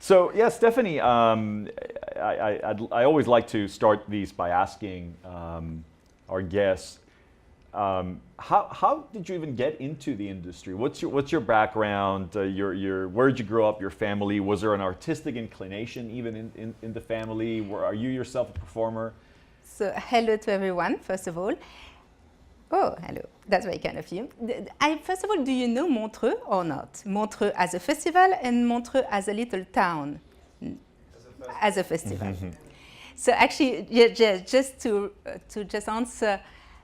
So yeah, Stephanie, I always like to start these by asking our guests, how did you even get into the industry? What's your background? Where did you grow up? Your family? Was there an artistic inclination even in the family? Are you yourself a performer? So hello to everyone, first of all. Oh, hello. That's very kind of you. First of all, do you know Montreux or not? Montreux as a festival and Montreux as a little town. As a festival. So actually, just to answer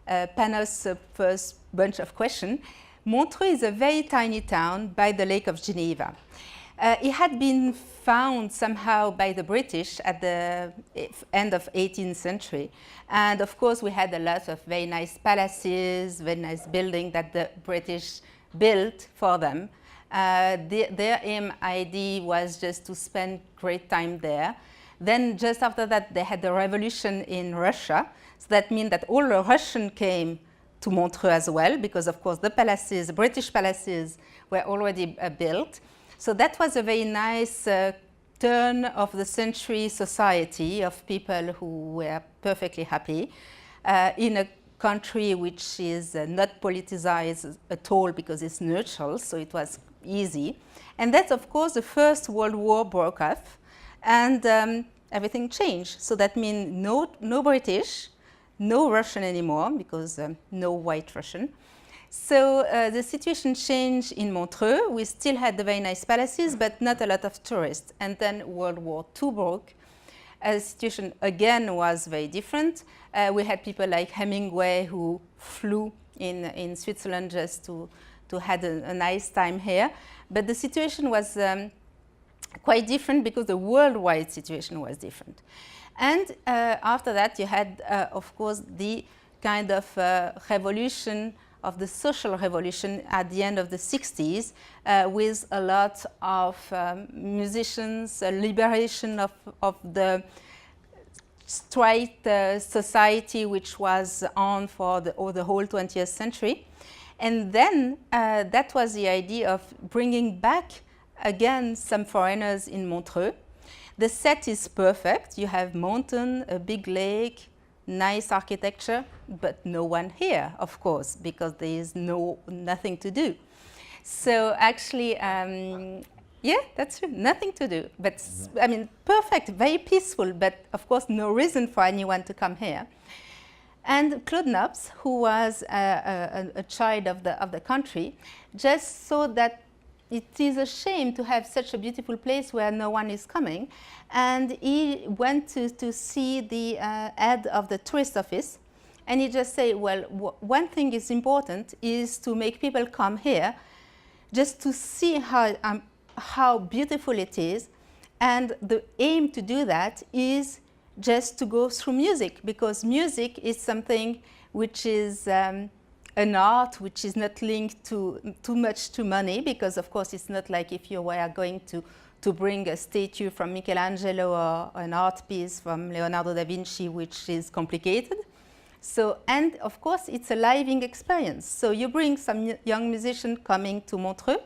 Panos' first bunch of questions, Montreux is a very tiny town by the Lake of Geneva. It had been found somehow by the British at the end of 18th century. And of course, we had a lot of very nice palaces, very nice buildings that the British built for them. Their aim idea was just to spend great time there. Then just after that, they had the revolution in Russia. So that means that all the Russians came to Montreux as well, because of course the palaces, the British palaces were already built. So that was a very nice turn of the century society of people who were perfectly happy in a country which is not politicized at all because it's neutral, so it was easy. And that's, of course, the First World War broke off and everything changed. So that means no British, no Russian anymore because no white Russian. So the situation changed in Montreux. We still had the very nice palaces, but not a lot of tourists. And then World War II broke. The situation again was very different. We had people like Hemingway who flew in Switzerland just to have a nice time here. But the situation was quite different because the worldwide situation was different. And after that, you had, of course, the kind of revolution of the social revolution at the end of the 60s with a lot of musicians, liberation of the straight society which was on for the whole 20th century. And then that was the idea of bringing back again some foreigners in Montreux. The set is perfect. You have mountain, a big lake, nice architecture, but no one here, of course, because there is nothing to do. So actually, yeah, that's true, nothing to do. But I mean, perfect, very peaceful, but of course, no reason for anyone to come here. And Claude Nobs, who was a child of the country, just saw that it is a shame to have such a beautiful place where no one is coming. And he went to see the head of the tourist office. And he just said, well, one thing is important is to make people come here just to see how beautiful it is. And the aim to do that is just to go through music, because music is something which is an art which is not linked too much to money, because of course it's not like if you were going to bring a statue from Michelangelo or an art piece from Leonardo da Vinci, which is complicated. So, and of course it's a living experience. So you bring some young musicians coming to Montreux.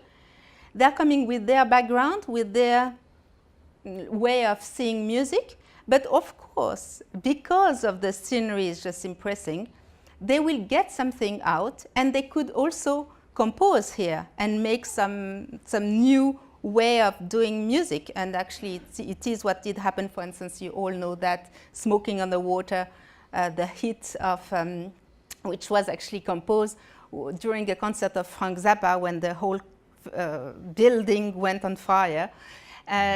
They're coming with their background, with their way of seeing music. But of course, because of the scenery is just impressing, they will get something out, and they could also compose here and make some new way of doing music. And actually, it is what did happen. For instance, you all know that Smoking on the Water, the hit of which was actually composed during a concert of Frank Zappa when the whole building went on fire.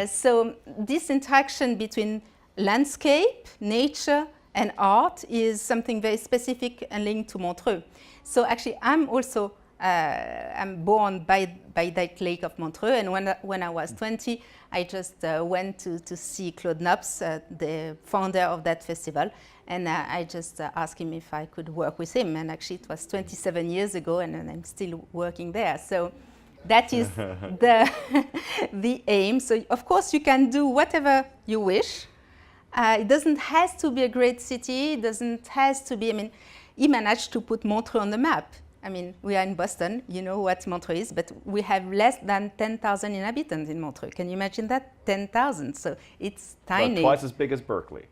So this interaction between landscape, nature, and art is something very specific and linked to Montreux. So actually, I'm also I'm born by that lake of Montreux, and when I was 20, I just went to see Claude Nobs, the founder of that festival, and I just asked him if I could work with him. And actually, it was 27 years ago, and I'm still working there. So that is the aim. So of course, you can do whatever you wish. It doesn't have to be a great city. It doesn't have to be. I mean, he managed to put Montreux on the map. I mean, we are in Boston, you know what Montreux is, but we have less than 10,000 inhabitants in Montreux. Can you imagine that? 10,000, so it's tiny. About twice as big as Berkeley.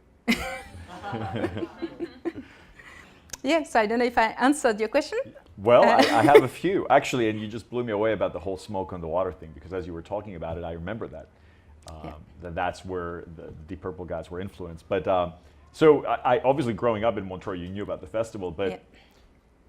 Yes, I don't know if I answered your question. Well, I have a few, actually, and you just blew me away about the whole smoke on the water thing, because as you were talking about it, I remember that. That's where the Deep Purple guys were influenced. But so I obviously growing up in Montreux, you knew about the festival, but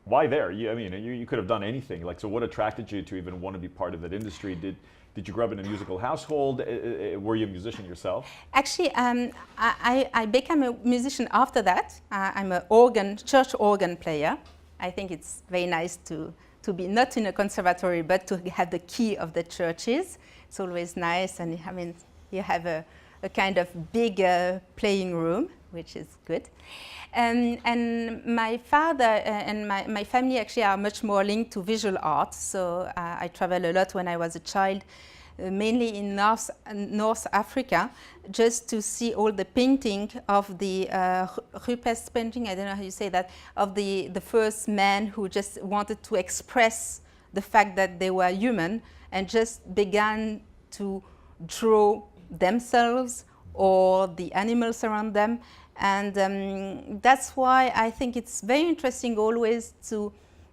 why there? You could have done anything. Like, so what attracted you to even want to be part of that industry? Did you grow up in a musical household? Were you a musician yourself? Actually, I became a musician after that. I'm a church organ player. I think it's very nice to be not in a conservatory, but to have the key of the churches. It's always nice, and I mean, you have a kind of big playing room, which is good. And my father and my family actually are much more linked to visual art. So I traveled a lot when I was a child, mainly in North Africa, just to see all the painting of the Rupest painting, I don't know how you say that, of the first man who just wanted to express the fact that they were human and just began to draw themselves or the animals around them. And that's why I think it's very interesting always to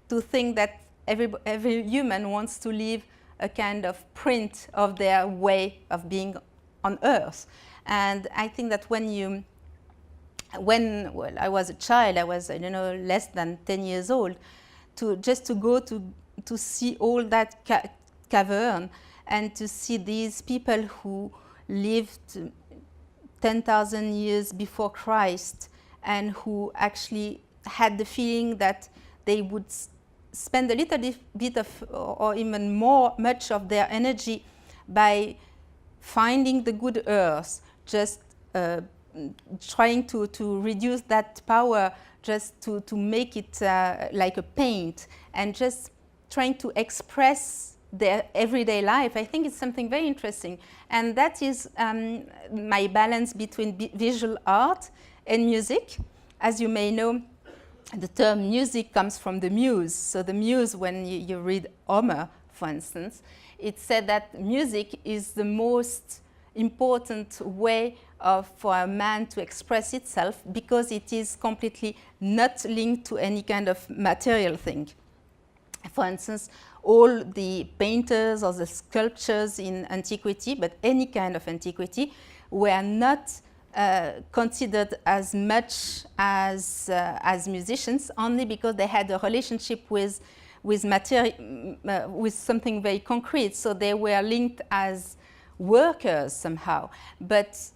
think that every human wants to leave a kind of print of their way of being on Earth. And I think that when I was a child, I was, I don't know, less than 10 years old, to go to see all that cavern and to see these people who lived 10,000 years before Christ and who actually had the feeling that they would spend a little bit of, or even much of their energy by finding the good earth, just trying to reduce that power, just to make it like a paint, and just trying to express their everyday life. I think it's something very interesting. And that is my balance between visual art and music. As you may know, the term music comes from the muse. So the muse, when you read Homer, for instance, it said that music is the most important way for a man to express itself because it is completely not linked to any kind of material thing. For instance, all the painters or the sculptures in antiquity, but any kind of antiquity, were not considered as much as musicians, only because they had a relationship with material, with something very concrete. So they were linked as workers somehow. But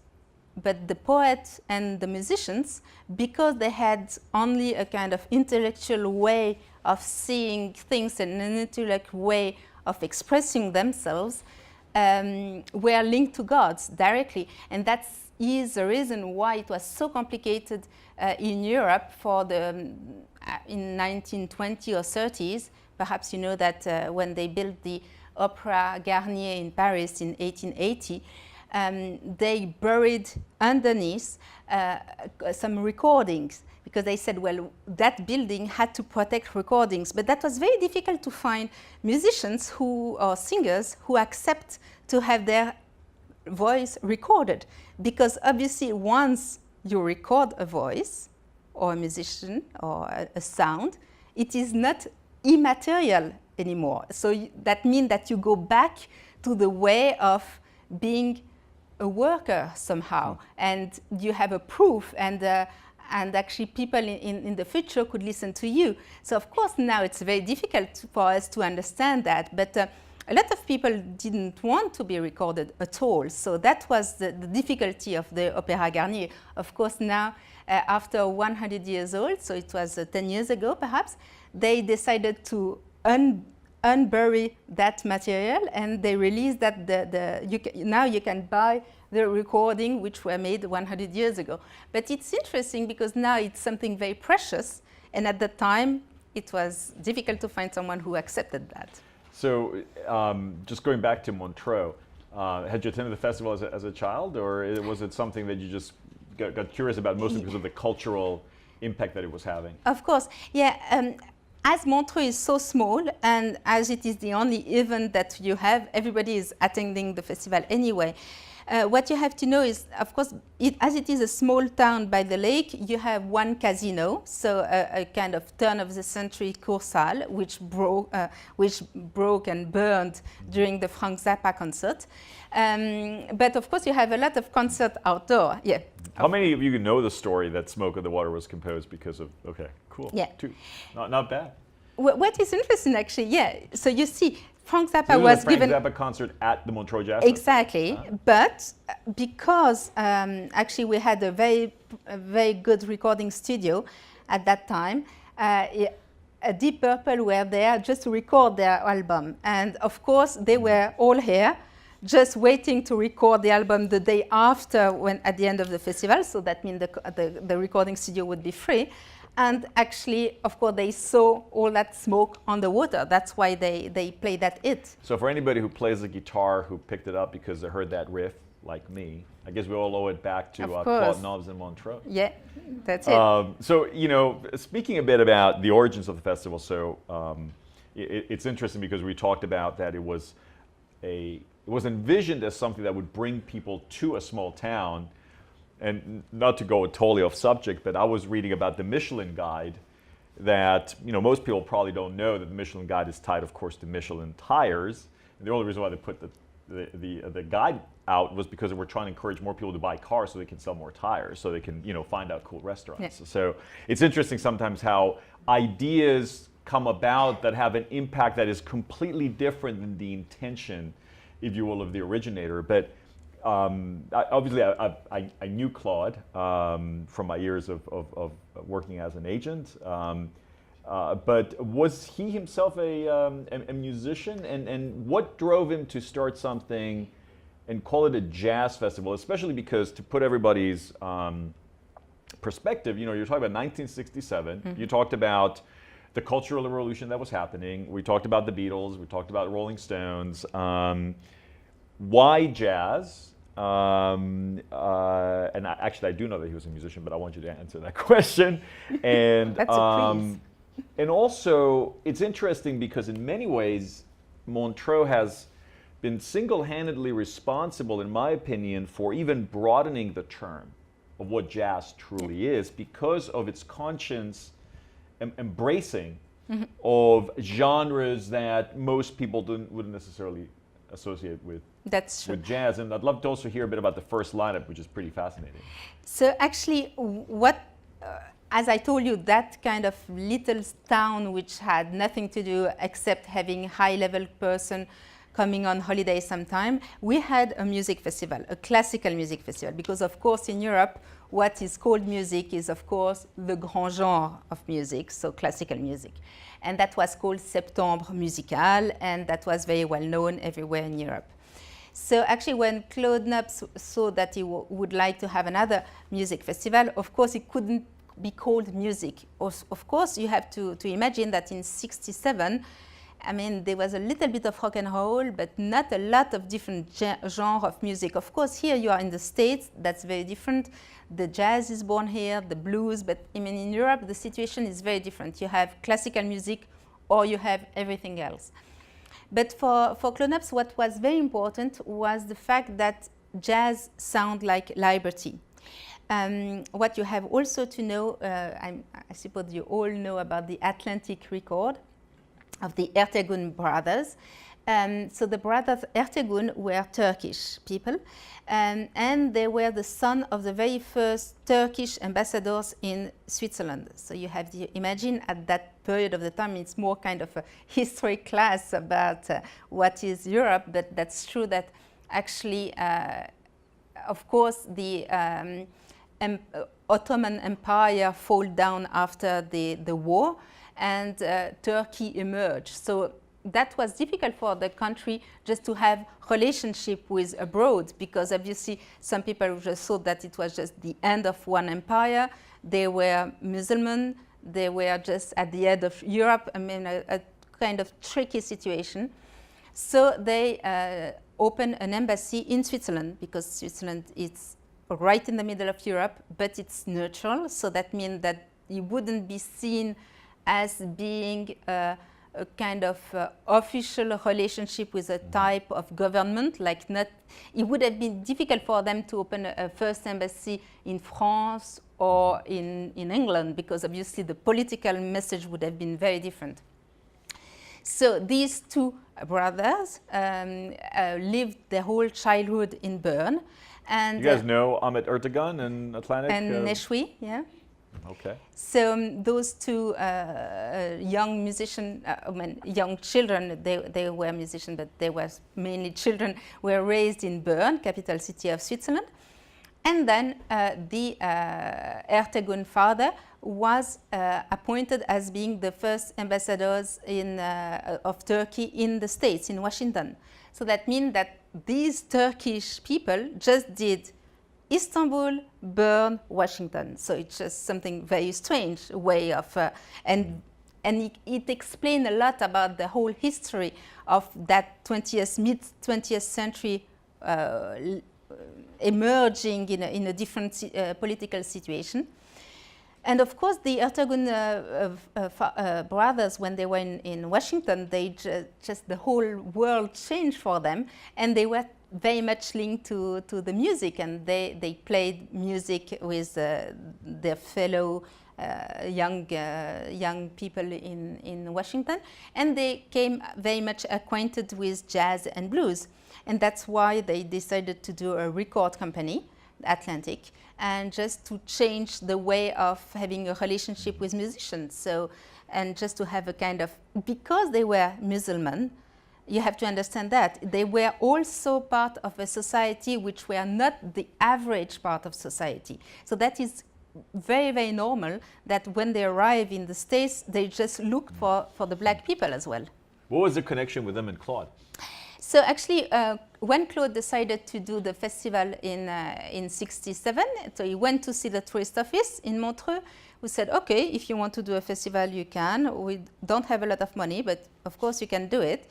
the poet and the musicians, because they had only a kind of intellectual way of seeing things and an intellectual way of expressing themselves, were linked to gods directly. And that is the reason why it was so complicated in Europe in 1920 or 30s. Perhaps you know that when they built the Opera Garnier in Paris in 1880, they buried underneath some recordings, because they said, well, that building had to protect recordings. But that was very difficult to find musicians or singers who accept to have their voice recorded. Because obviously once you record a voice or a musician or a sound, it is not immaterial anymore. So that means that you go back to the way of being a worker somehow, and you have a proof, and actually people in the future could listen to you. So of course now it's very difficult for us to understand that, but a lot of people didn't want to be recorded at all. So that was the difficulty of the Opéra Garnier. Of course now, after 100 years old, so it was 10 years ago perhaps, they decided to unbury that material, and they released that now you can buy the recording which were made 100 years ago. But it's interesting because now it's something very precious, and at the time it was difficult to find someone who accepted that. So just going back to Montreux, had you attended the festival as a child, or was it something that you just got curious about, mostly because of the cultural impact that it was having? Of course, yeah. as Montreux is so small, and as it is the only event that you have, everybody is attending the festival anyway. What you have to know is, of course, as it is a small town by the lake, you have one casino, so a kind of turn-of-the-century Kursaal, which broke and burned during the Frank Zappa concert. But of course, you have a lot of concert outdoor. Yeah. How many of you know the story that Smoke of the Water was composed because of? Okay, cool. Yeah. Two. Not bad. What is interesting, actually, yeah. So you see, Frank Zappa So was Frank given Zappa concert at the Montreux Jazz Festival? exactly, but because actually we had a very good recording studio at that time. Deep Purple were there just to record their album, and of course they were all here, just waiting to record the album the day after, when at the end of the festival. So that means the recording studio would be free. And actually, of course, they saw all that smoke on the water. That's why they played that hit. So for anybody who plays the guitar who picked it up because they heard that riff, like me, I guess we all owe it back to Claude Nobs and Montreux. Yeah, that's it. So, you know, speaking a bit about the origins of the festival, so it's interesting because we talked about that it was envisioned as something that would bring people to a small town. And not to go totally off subject, but I was reading about the Michelin Guide that, you know, most people probably don't know that the Michelin Guide is tied, of course, to Michelin tires. And the only reason why they put the guide out was because they were trying to encourage more people to buy cars so they can sell more tires, so they can, you know, find out cool restaurants. Yeah. So it's interesting sometimes how ideas come about that have an impact that is completely different than the intention, if you will, of the originator. But obviously, I knew Claude from my years of working as an agent, but was he himself a musician? And what drove him to start something and call it a jazz festival? Especially because, to put everybody's perspective, you know, you're talking about 1967. Mm-hmm. You talked about the Cultural Revolution that was happening. We talked about the Beatles. We talked about Rolling Stones. Why jazz? And actually, I do know that he was a musician, but I want you to answer that question. And that's a please. And also, it's interesting because in many ways, Montreux has been single-handedly responsible, in my opinion, for even broadening the term of what jazz truly is, because of its conscious embracing mm-hmm. of genres that most people wouldn't necessarily associate with. That's true. With jazz. And I'd love to also hear a bit about the first lineup, which is pretty fascinating. So actually, as I told you, that kind of little town which had nothing to do except having high-level person coming on holiday sometime, we had a music festival, a classical music festival, because of course in Europe, what is called music is of course the grand genre of music, so classical music. And that was called Septembre Musical, and that was very well known everywhere in Europe. So actually, when Claude Nobs saw that he would like to have another music festival, of course, it couldn't be called music. Of course, you have to imagine that in '67, I mean, there was a little bit of rock and roll, but not a lot of different genre of music. Of course, here you are in the States, that's very different. The jazz is born here, the blues, but I mean, in Europe, the situation is very different. You have classical music or you have everything else. But for Claude Nobs, what was very important was the fact that jazz sounds like liberty. What you have also to know, I suppose you all know about the Atlantic record of the Ertegun brothers. So the brothers Ertegun were Turkish people, and they were the son of the very first Turkish ambassadors in Switzerland. So you have to imagine at that period of the time, it's more kind of a history class about what is Europe, but that's true that actually, of course, the Ottoman Empire fall down after the war, and Turkey emerged. So that was difficult for the country just to have relationship with abroad, because obviously some people just thought that it was just the end of one empire. They were Muslim, they were just at the end of Europe. I mean, a kind of tricky situation. So they opened an embassy in Switzerland, because Switzerland is right in the middle of Europe, but it's neutral. So that means that you wouldn't be seen as being a kind of official relationship with a type of government, like not, it would have been difficult for them to open a first embassy in France or in England, because obviously the political message would have been very different. So these two brothers lived their whole childhood in Bern. And you guys know Ahmet Ertegun and Atlantic? And Neshui, yeah. Okay. So those two young musicians, young children, they were musicians, but they were mainly children, were raised in Bern, capital city of Switzerland. And then the Ertegun father was appointed as being the first ambassadors of Turkey in the States, in Washington. So that means that these Turkish people just did Istanbul, Bern, Washington. So it's just something very strange way of, and it explains a lot about the whole history of that mid-20th century emerging in a different political situation. And of course, the Ertegun brothers, when they were in Washington, they just the whole world changed for them, and they were very much linked to the music, and they played music with their fellow young people in Washington, and they came very much acquainted with jazz and blues. And that's why they decided to do a record company, Atlantic, and just to change the way of having a relationship with musicians. So, and just to have a kind of, because they were Muslim, you have to understand that they were also part of a society which were not the average part of society. So that is very, very normal that when they arrive in the States, they just look for the black people as well. What was the connection with them and Claude? So actually, when Claude decided to do the festival in '67, so he went to see the tourist office in Montreux, who said, okay, if you want to do a festival, you can. We don't have a lot of money, but of course you can do it.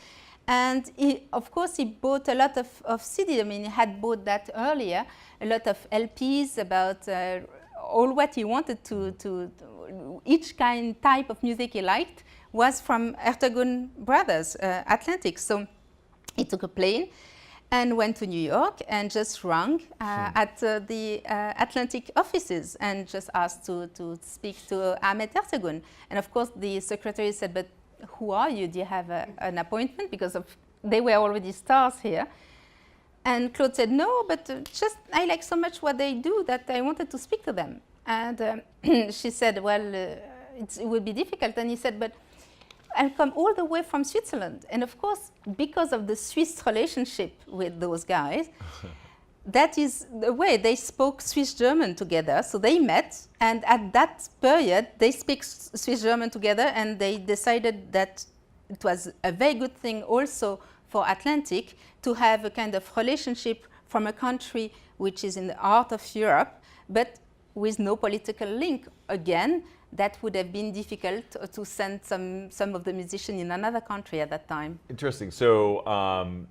And of course, he bought a lot of CDs. I mean, he had bought that earlier, a lot of LPs about all what he wanted to each type of music he liked was from Ertegun Brothers, Atlantic. So he took a plane and went to New York and just rang at the Atlantic offices and just asked to speak to Ahmet Ertegun. And of course, the secretary said, but who are you? Do you have an appointment? Because they were already stars here. And Claude said, no, but just I like so much what they do that I wanted to speak to them. And she said, well, it would be difficult. And he said, but I'll come all the way from Switzerland. And of course, because of the Swiss relationship with those guys, that is the way they spoke Swiss-German together. So they met, and at that period, they speak Swiss-German together, and they decided that it was a very good thing also for Atlantic to have a kind of relationship from a country which is in the heart of Europe, but with no political link. Again, that would have been difficult to send some of the musicians in another country at that time. Interesting. So,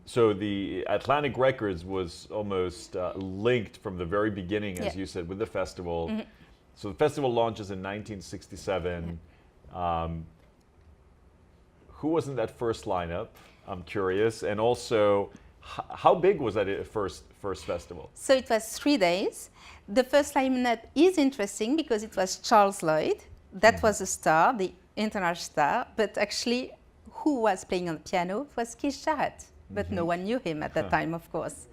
so the Atlantic Records was almost linked from the very beginning, as you said, with the festival. Mm-hmm. So the festival launches in 1967. Yeah. Who was in that first lineup? I'm curious. And also, how big was that first festival? So it was 3 days. The first lineup is interesting because it was Charles Lloyd. That was a star, the international star. But actually, who was playing on the piano was Keith Jarrett. But no one knew him at that time, of course.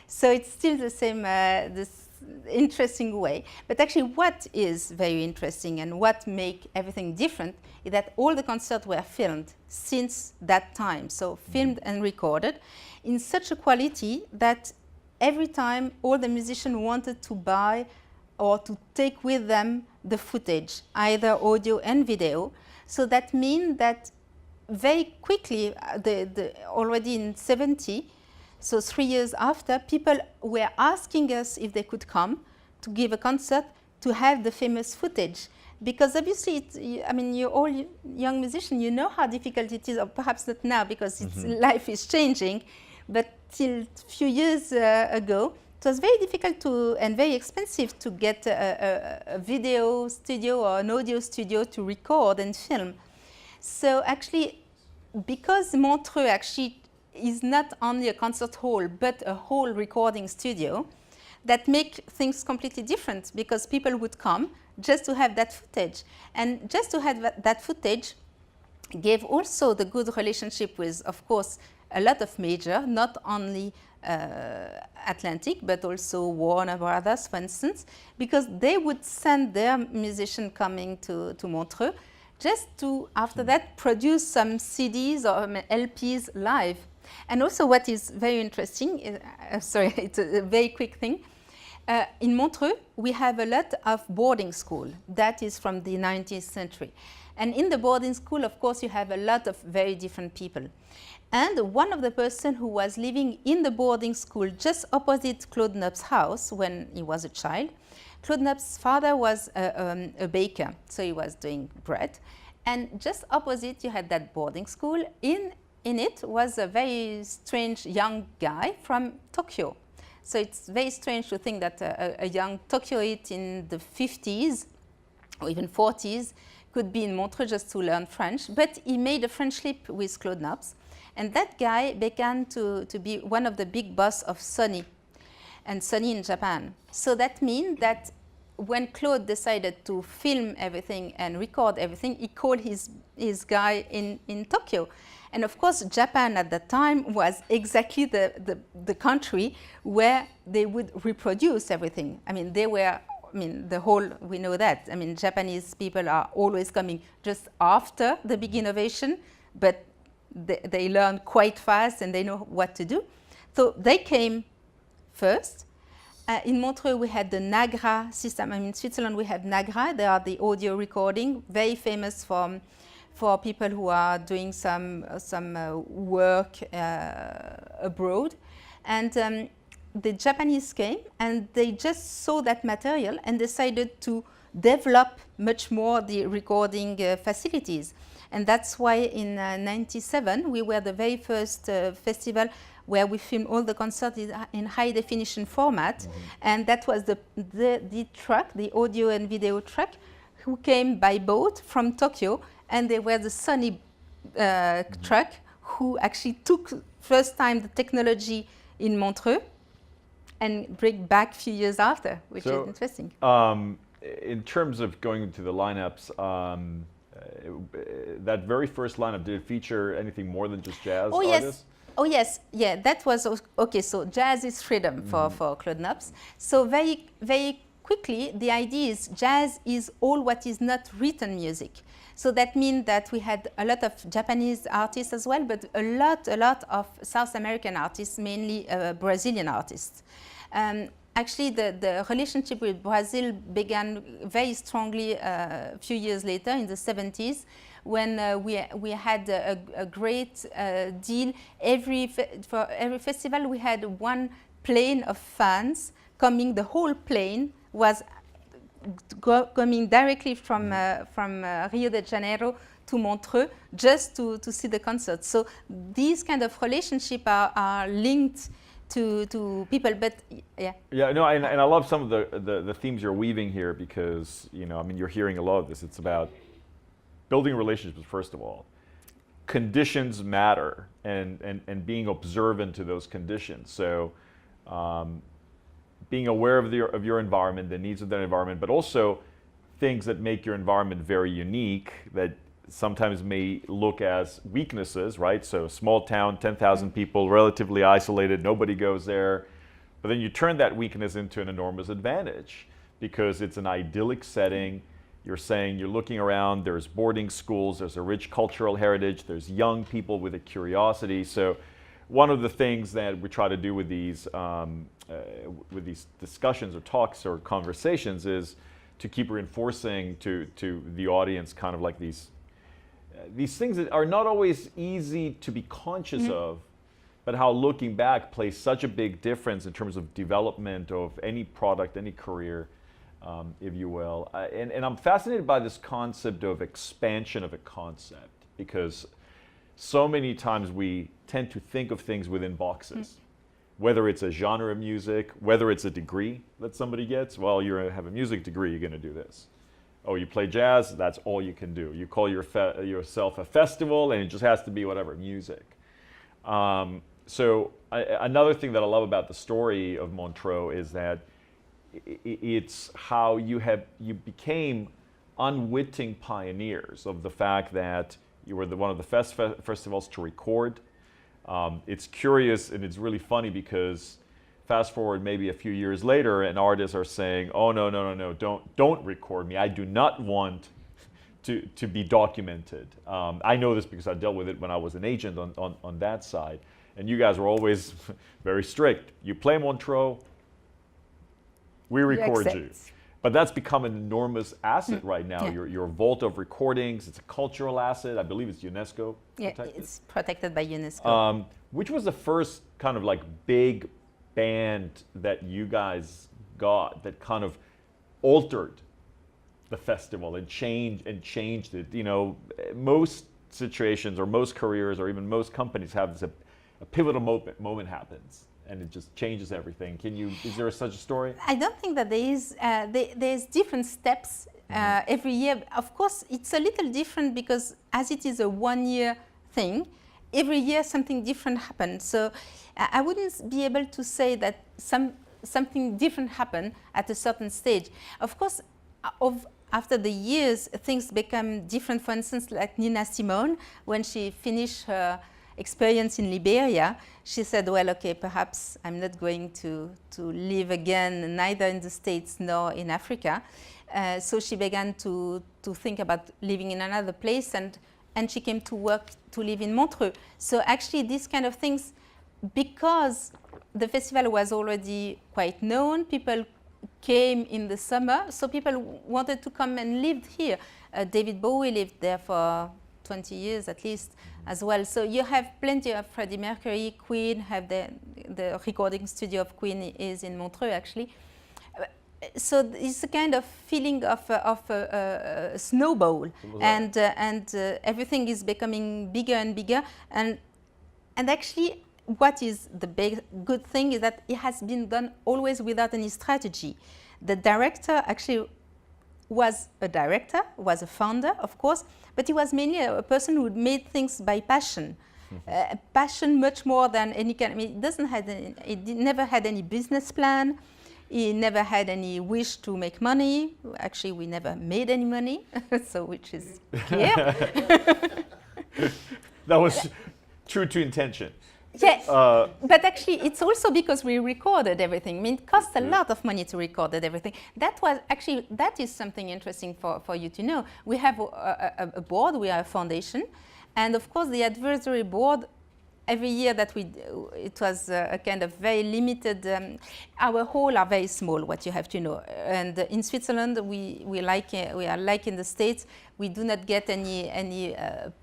So it's still the same, this interesting way. But actually, what is very interesting and what makes everything different is that all the concerts were filmed since that time. So filmed and recorded in such a quality that every time all the musicians wanted to buy or to take with them the footage, either audio and video. So that means that very quickly, already in '70, so 3 years after, people were asking us if they could come to give a concert to have the famous footage. Because obviously, I mean, you're all young musicians, you know how difficult it is, or perhaps not now because life is changing, but till a few years ago, it was very difficult and very expensive to get a video studio or an audio studio to record and film. So actually, because Montreux actually is not only a concert hall, but a whole recording studio, that make things completely different, because people would come just to have that footage. And just to have that footage gave also the good relationship with, of course, a lot of major, not only Atlantic, but also Warner Brothers, for instance, because they would send their musician coming to Montreux just to, after that, produce some CDs or LPs live. And also what is very interesting, sorry, it's a very quick thing. In Montreux, we have a lot of boarding school. That is from the 19th century. And in the boarding school, of course, you have a lot of very different people. And one of the person who was living in the boarding school just opposite Claude Nob's house when he was a child, Claude Nob's father was a baker, so he was doing bread. And just opposite, you had that boarding school. In it was a very strange young guy from Tokyo. So it's very strange to think that a young Tokyoite in the 50s or even 40s could be in Montreux just to learn French. But he made a friendship with Claude Nobs. And that guy began to be one of the big boss of Sony, and Sony in Japan. So that means that when Claude decided to film everything and record everything, he called his guy in Tokyo. And of course, Japan at that time was exactly the country where they would reproduce everything. I mean, we know that. I mean, Japanese people are always coming just after the big innovation, but they learn quite fast and they know what to do. So they came first. In Montreux, we had the NAGRA system. I mean, in Switzerland, we have NAGRA. They are the audio recording, very famous for people who are doing some work abroad. And the Japanese came and they just saw that material and decided to develop much more the recording facilities. And that's why in '97 we were the very first festival where we filmed all the concerts in high definition format. Mm-hmm. And that was the truck, the audio and video truck, who came by boat from Tokyo, and they were the Sony truck who actually took first time the technology in Montreux and bring back a few years after, which is interesting. In terms of going into the lineups, that very first lineup, did it feature anything more than just jazz artists? Yes. Oh yes, yeah, that was okay. So jazz is freedom for Claude Nobs. So very, very quickly, the idea is jazz is all what is not written music. So that means that we had a lot of Japanese artists as well, but a lot of South American artists, mainly Brazilian artists. Actually, the relationship with Brazil began very strongly a few years later, in the 70s, when we had a great deal. For every festival, we had one plane of fans coming. The whole plane was coming directly from Rio de Janeiro to Montreux just to see the concert. So these kind of relationships are linked to people, but yeah. Yeah, no, and I love some of the themes you're weaving here, because, you know, I mean, you're hearing a lot of this. It's about building relationships, first of all. Conditions matter, and being observant to those conditions. So being aware of your environment, the needs of that environment, but also things that make your environment very unique that sometimes may look as weaknesses, right? So small town, 10,000 people, relatively isolated, nobody goes there. But then you turn that weakness into an enormous advantage, because it's an idyllic setting. You're saying, you're looking around, there's boarding schools, there's a rich cultural heritage, there's young people with a curiosity. So one of the things that we try to do with these discussions or talks or conversations is to keep reinforcing to the audience kind of like these things that are not always easy to be conscious of, but how looking back plays such a big difference in terms of development of any product, any career, if you will. And I'm fascinated by this concept of expansion of a concept, because so many times we tend to think of things within boxes. whether it's a genre of music, whether it's a degree that somebody gets. Well, you have a music degree, you're going to do this. Oh, you play jazz, that's all you can do. You call yourself a festival, and it just has to be whatever, music. Another thing that I love about the story of Montreux is that it's how you became unwitting pioneers of the fact that you were one of the festivals to record. It's curious and it's really funny because fast forward maybe a few years later, and artists are saying, "Oh no, don't record me. I do not want to be documented." I know this because I dealt with it when I was an agent on that side. And you guys were always very strict. You play Montreux, we record you. But that's become an enormous asset right now. Yeah. Your vault of recordings, it's a cultural asset. I believe it's UNESCO protected. Yeah, it's protected by UNESCO. Which was the first kind of like big band that you guys got that kind of altered the festival and changed it? You know, most situations or most careers or even most companies have this a pivotal moment happens and it just changes everything. Is there such a story? I don't think that there is. There's different steps every year. Of course, it's a little different because as it is a 1-year thing, every year something different happens. So I wouldn't be able to say that something different happened at a certain stage. Of course, after the years, things become different. For instance, like Nina Simone, when she finished her experience in Liberia, she said, well, okay, perhaps I'm not going to live again, neither in the States nor in Africa. So she began to think about living in another place, and she came to live in Montreux. So actually these kind of things, because the festival was already quite known, people came in the summer, so people wanted to come and live here. David Bowie lived there for 20 years at least as well. So you have plenty of Freddie Mercury, Queen, have the recording studio of Queen is in Montreux actually. So it's a kind of feeling of a snowball, and everything is becoming bigger and bigger. And actually, what is the big good thing is that it has been done always without any strategy. The director actually was a founder, of course, but he was mainly a person who made things by passion. Passion much more than any kind. I mean, it never had any business plan. He never had any wish to make money. Actually, we never made any money, so which is clear. That was true to intention. Yes, but actually it's also because we recorded everything. I mean, it costs a lot of money to record everything. That is something interesting for you to know. We have a board, we are a foundation, and of course the advisory board, every year that it was a kind of very limited, our halls are very small, what you have to know. And in Switzerland, we are like in the States, we do not get any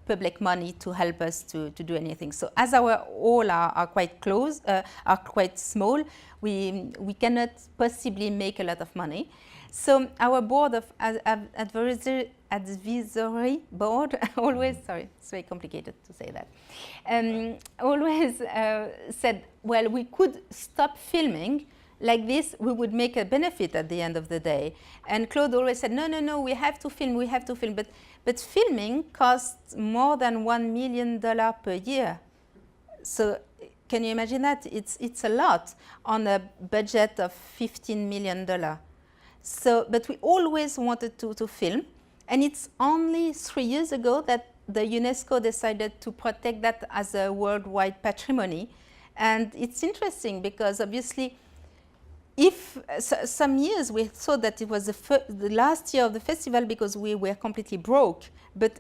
public money to help us to do anything. So as our halls are quite close, are quite small, we cannot possibly make a lot of money. So our board of advisory board always, sorry, it's very complicated to say that, always said, well, we could stop filming. Like this, we would make a benefit at the end of the day. And Claude always said, no, we have to film. But filming costs more than $1 million per year. So can you imagine that? It's a lot on a budget of $15 million. So, but we always wanted to film. And it's only 3 years ago that the UNESCO decided to protect that as a worldwide patrimony. And it's interesting because obviously, if some years we thought that it was the last year of the festival because we were completely broke, but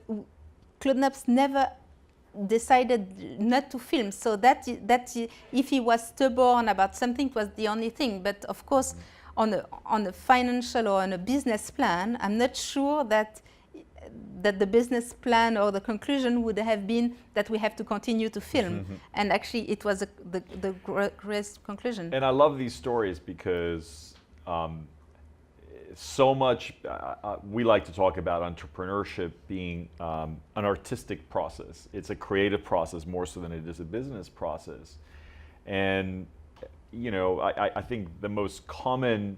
Claude Nobs never decided not to film. So that if he was stubborn about something, it was the only thing. But of course, on a financial or on a business plan, I'm not sure that the business plan or the conclusion would have been that we have to continue to film. And actually, it was the great conclusion. And I love these stories because so much, we like to talk about entrepreneurship being an artistic process. It's a creative process more so than it is a business process. And you know, I think the most common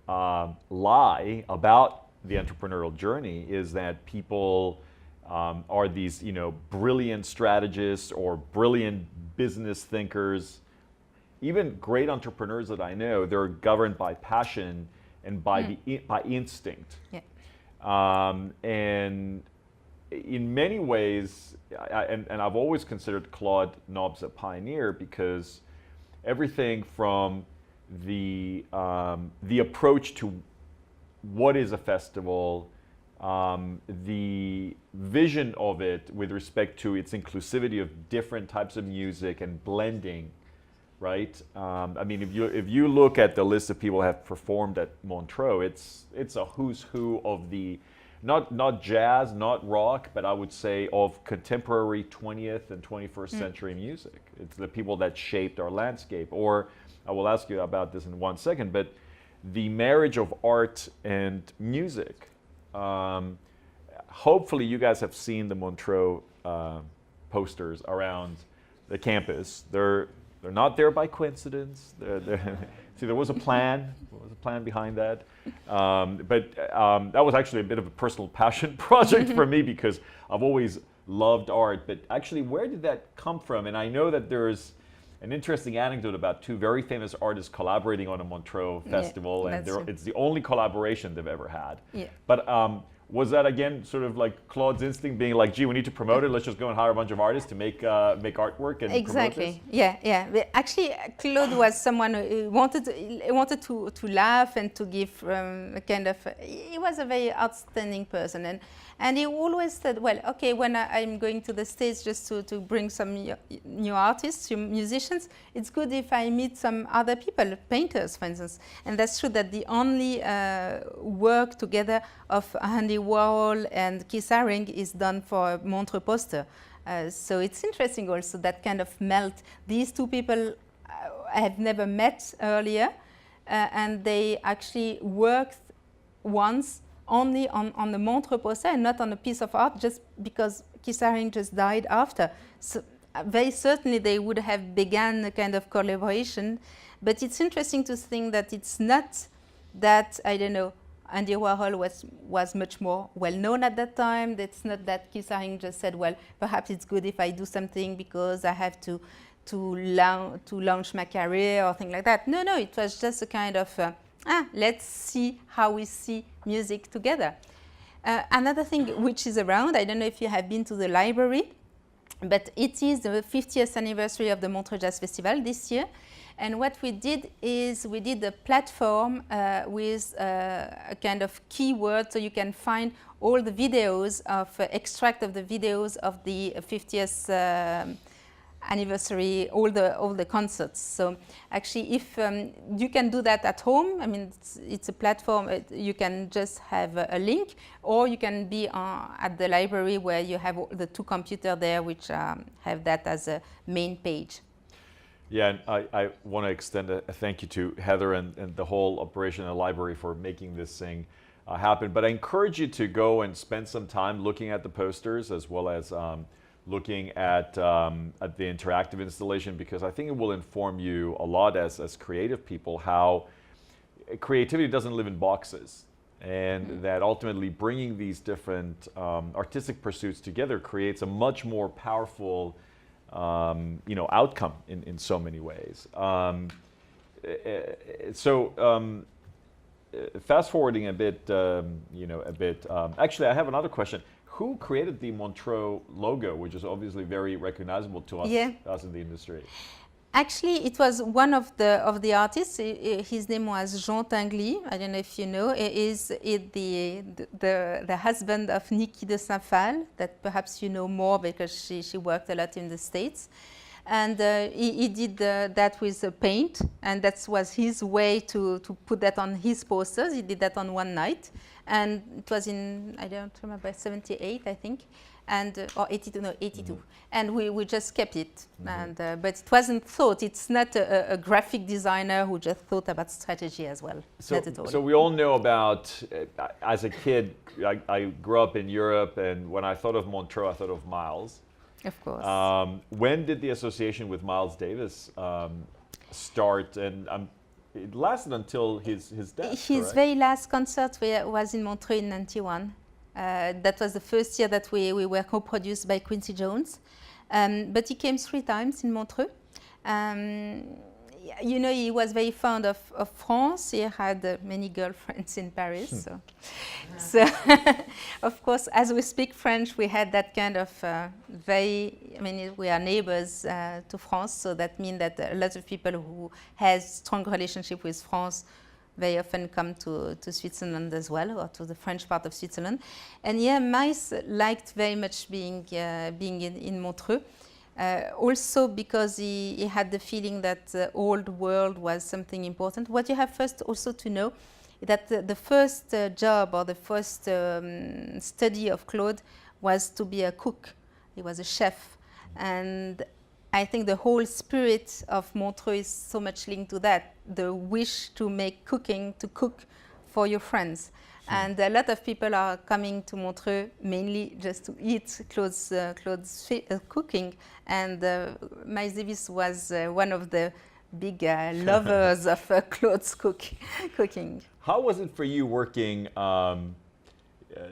lie about the entrepreneurial journey is that people are these, you know, brilliant strategists or brilliant business thinkers. Even great entrepreneurs that I know, they're governed by passion and by by instinct. Yeah. And in many ways, and I've always considered Claude Nobs a pioneer, because everything from the approach to what is a festival, the vision of it with respect to its inclusivity of different types of music and blending, right? I mean, if you look at the list of people who have performed at Montreux, it's a who's who of the not jazz, not rock, but I would say of contemporary 20th and 21st century music. It's the people that shaped our landscape. Or I will ask you about this in 1 second, but the marriage of art and music. Hopefully you guys have seen the Montreux posters around the campus. They're not there by coincidence. See, there was a plan. There was a plan behind that. But that was actually a bit of a personal passion project for me, because I've always loved art. But actually, where did that come from? And I know that there's an interesting anecdote about two very famous artists collaborating on a Montreux festival, and it's the only collaboration they've ever had. Yeah. But was that again sort of like Claude's instinct, being like, "Gee, we need to promote it. Let's just go and hire a bunch of artists to make artwork and promote this"? Yeah. But actually, Claude was someone who wanted to laugh and to give a kind of. He was a very outstanding person, and he always said, "Well, okay, when I'm going to the States just to bring some new artists, musicians, it's good if I meet some other people, painters, for instance." And that's true that the only work together of Andy Warhol and Keith Haring is done for a Montreux poster. So it's interesting also that kind of melt. These two people I have never met earlier, and they actually worked once only on the Montreux poster and not on a piece of art, just because Keith Haring just died after. So very certainly they would have begun a kind of collaboration. But it's interesting to think that it's not that, I don't know, Andy Warhol was much more well known at that time. It's not that Keith Haring just said, well, perhaps it's good if I do something because I have to launch my career or things like that. No, it was just a kind of, let's see how we see music together. Another thing which is around, I don't know if you have been to the library, but it is the 50th anniversary of the Montreux Jazz Festival this year. And what we did is we did a platform with a kind of keyword, so you can find all the videos of extract of the videos of the 50th anniversary, all the concerts. So actually, if you can do that at home, I mean, it's a platform. You can just have a link, or you can be at the library where you have the two computers there, which have that as a main page. Yeah, and I want to extend a thank you to Heather and the whole operation and library for making this thing happen. But I encourage you to go and spend some time looking at the posters, as well as looking at the interactive installation, because I think it will inform you a lot as creative people how creativity doesn't live in boxes, and that ultimately bringing these different artistic pursuits together creates a much more powerful outcome in so many ways. Fast forwarding a bit, actually, I have another question. Who created the Montreux logo, which is obviously very recognizable to us in the industry? Actually, it was one of the artists. His name was Jean Tinguely. I don't know if you know. He is the husband of Niki de Saint-Phal, that perhaps you know more because she worked a lot in the States. And he did that with paint, and that was his way to put that on his posters. He did that on one night, and it was in, I don't remember, 78, I think. Or 82, no, 82. Mm-hmm. And we just kept it. Mm-hmm. But it wasn't thought. It's not a graphic designer who just thought about strategy as well. Not at all. So we all know about, as a kid, I grew up in Europe, and when I thought of Montreux, I thought of Miles. Of course. When did the association with Miles Davis start, and it lasted until his death. His correct? very last concert was in Montreux in '91. That was the first year that we were co-produced by Quincy Jones. But he came 3 times in Montreux. You know, he was very fond of France. He had many girlfriends in Paris. So of course, as we speak French, we had that kind of we are neighbors to France. So that means that a lot of people who has strong relationship with France very often come to Switzerland as well, or to the French part of Switzerland. And yeah, Mice liked very much being in Montreux. Also because he had the feeling that the old world was something important. What you have first also to know is that the first job or the first study of Claude was to be a cook. He was a chef. And I think the whole spirit of Montreux is so much linked to that, the wish to make cooking, to cook for your friends. And a lot of people are coming to Montreux mainly just to eat Claude's cooking. And Miles Davis was one of the big lovers of Claude's cooking. How was it for you working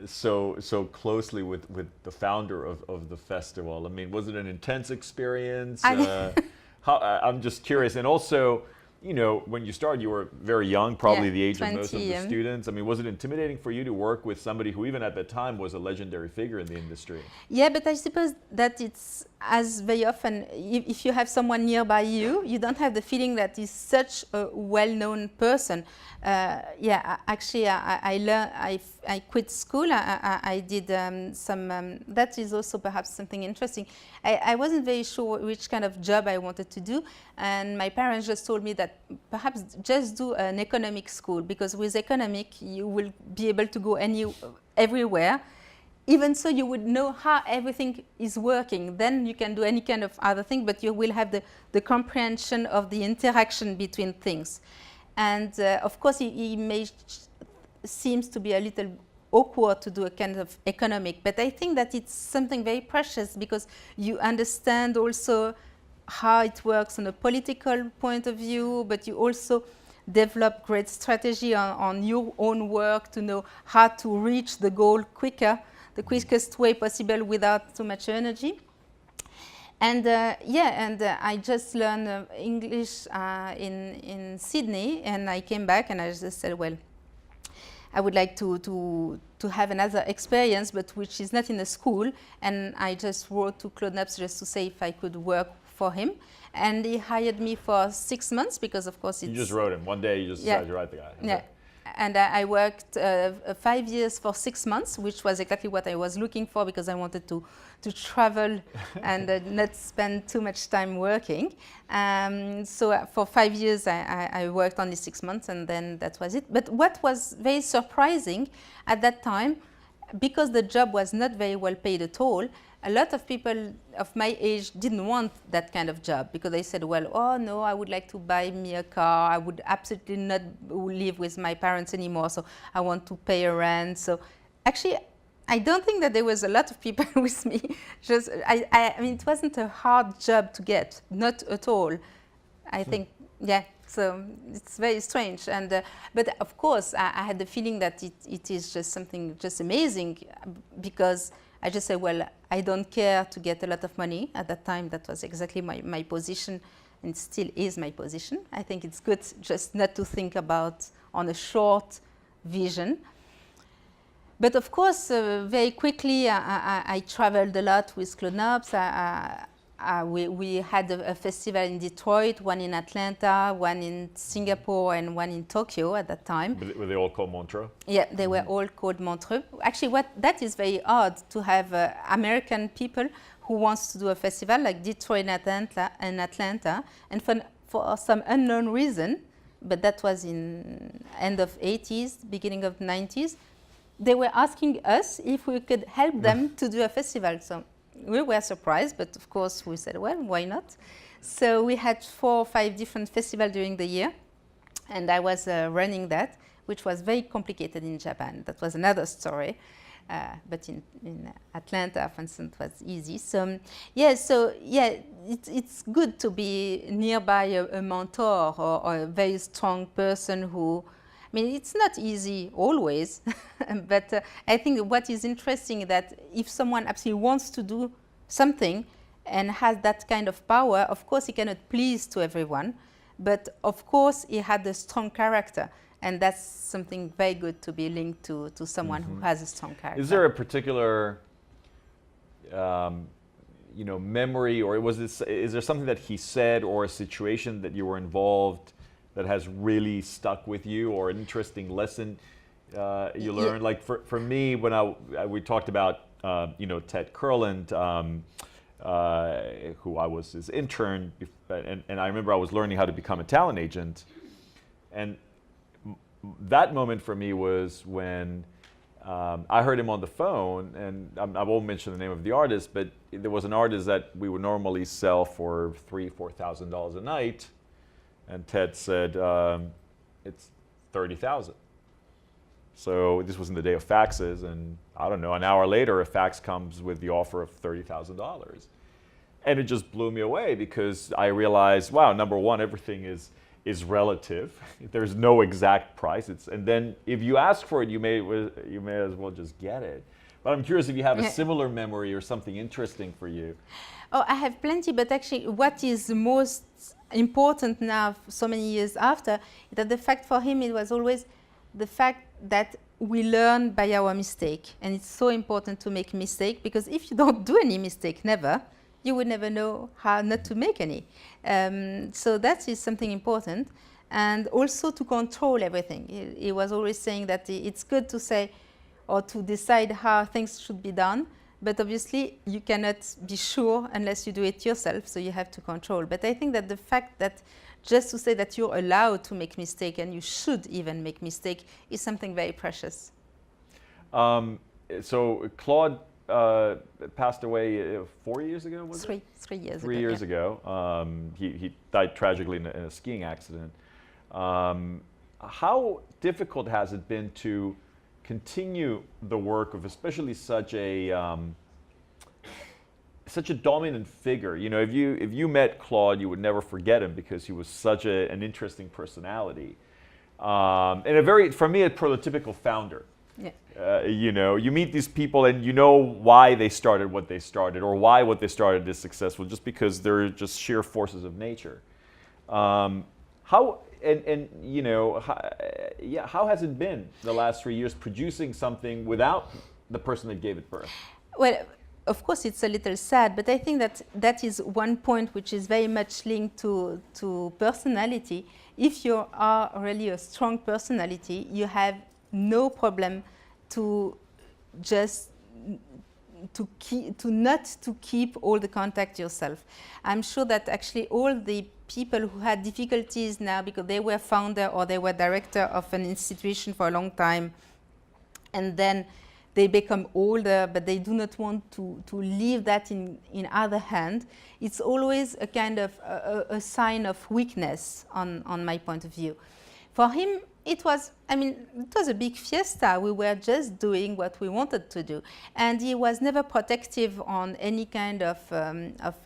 so closely with the founder of the festival? I mean, was it an intense experience? I'm just curious. And also, you know, when you started, you were very young, probably the age of most of the students. I mean, was it intimidating for you to work with somebody who even at that time was a legendary figure in the industry? Yeah, but I suppose that it's, as very often, if you have someone nearby you, you don't have the feeling that he's such a well-known person. Actually, I quit school. I did that is also perhaps something interesting. I wasn't very sure which kind of job I wanted to do, and my parents just told me that perhaps just do an economic school, because with economic you will be able to go everywhere. Even so, you would know how everything is working. Then you can do any kind of other thing, but you will have the comprehension of the interaction between things. And of course, it seems to be a little awkward to do a kind of economic, but I think that it's something very precious, because you understand also how it works on a political point of view, but you also develop great strategy on your own work to know how to reach the goal quicker, the quickest way possible without too much energy. And I just learned English in Sydney, and I came back and I just said, well, I would like to have another experience, but which is not in a school. And I just wrote to Claude Nobs just to say if I could work for him. And he hired me for 6 months, because of course it's... You just wrote him. One day you just decided to write the guy. Yeah. And I worked 5 years for 6 months, which was exactly what I was looking for, because I wanted to travel and not spend too much time working. So for 5 years, I worked only 6 months, and then that was it. But what was very surprising at that time, because the job was not very well paid at all, a lot of people of my age didn't want that kind of job, because they said, well, oh no, I would like to buy me a car. I would absolutely not live with my parents anymore, so I want to pay a rent. So actually, I don't think that there was a lot of people with me. Just, I mean, it wasn't a hard job to get, not at all. I think, yeah, so it's very strange. And but of course, I had the feeling that it is just something just amazing, because I just said, well, I don't care to get a lot of money. At that time, that was exactly my position, and still is my position. I think it's good just not to think about on a short vision. But of course, very quickly, I traveled a lot with Claude Nobs. We had a festival in Detroit, one in Atlanta, one in Singapore, and one in Tokyo at that time. Were they all called Montreux? Yeah, they were all called Montreux. Actually, that is very odd, to have American people who wants to do a festival like Detroit and Atlanta, and for some unknown reason, but that was in end of 80s, beginning of 90s, they were asking us if we could help them to do a festival. So we were surprised, but of course we said, well, why not? So we had 4 or 5 different festivals during the year, and I was running that, which was very complicated in Japan. That was another story. but in Atlanta, for instance, it was easy. So it's good to be nearby a mentor or a very strong person who, I mean, it's not easy always, but I think what is interesting is that if someone absolutely wants to do something and has that kind of power, of course he cannot please to everyone, but of course he had a strong character. And that's something very good to be linked to someone who has a strong character. Is there a particular, memory, or is there something that he said or a situation that you were involved that has really stuck with you, or an interesting lesson you learned? Like for me, when we talked about Ted Kurland, who I was his intern, and I remember I was learning how to become a talent agent, and that moment for me was when I heard him on the phone, and I won't mention the name of the artist, but there was an artist that we would normally sell for $3,000-4,000 a night, and Ted said, it's $30,000. So this was in the day of faxes, and I don't know, an hour later, a fax comes with the offer of $30,000. And it just blew me away, because I realized, wow, number one, everything is relative. There's no exact price. And then if you ask for it, you may as well just get it. But I'm curious if you have a similar memory or something interesting for you. Oh, I have plenty, but actually what is most important now, so many years after, is that the fact for him, it was always the fact that we learn by our mistake. And it's so important to make mistake, because if you don't do any mistake, you would never know how not to make any. So that is something important. And also to control everything. He was always saying that it's good to say or to decide how things should be done, but obviously you cannot be sure unless you do it yourself, so you have to control. But I think that the fact that just to say that you're allowed to make mistake and you should even make mistake is something very precious. So Claude passed away 4 years ago, was it? 3 years ago. 3 years ago. He died tragically in a skiing accident. How difficult has it been to continue the work of especially such a dominant figure? You know, if you met Claude, you would never forget him, because he was such an interesting personality, and for me, a prototypical founder. Yeah. You meet these people and you know why they started what they started, or why what they started is successful, just because they're just sheer forces of nature. How has it been the last 3 years personing something without the person that gave it birth? Well, of course, it's a little sad, but I think that is one point which is very much linked to personality. If you are really a strong personality, you have no problem to just to keep all the contact yourself. I'm sure that actually all the people who had difficulties now because they were founder or they were director of an institution for a long time, and then they become older, but they do not want to leave that in other hand. It's always a kind of a sign of weakness on my point of view. For him, it was a big fiesta. We were just doing what we wanted to do. And he was never protective on any kind of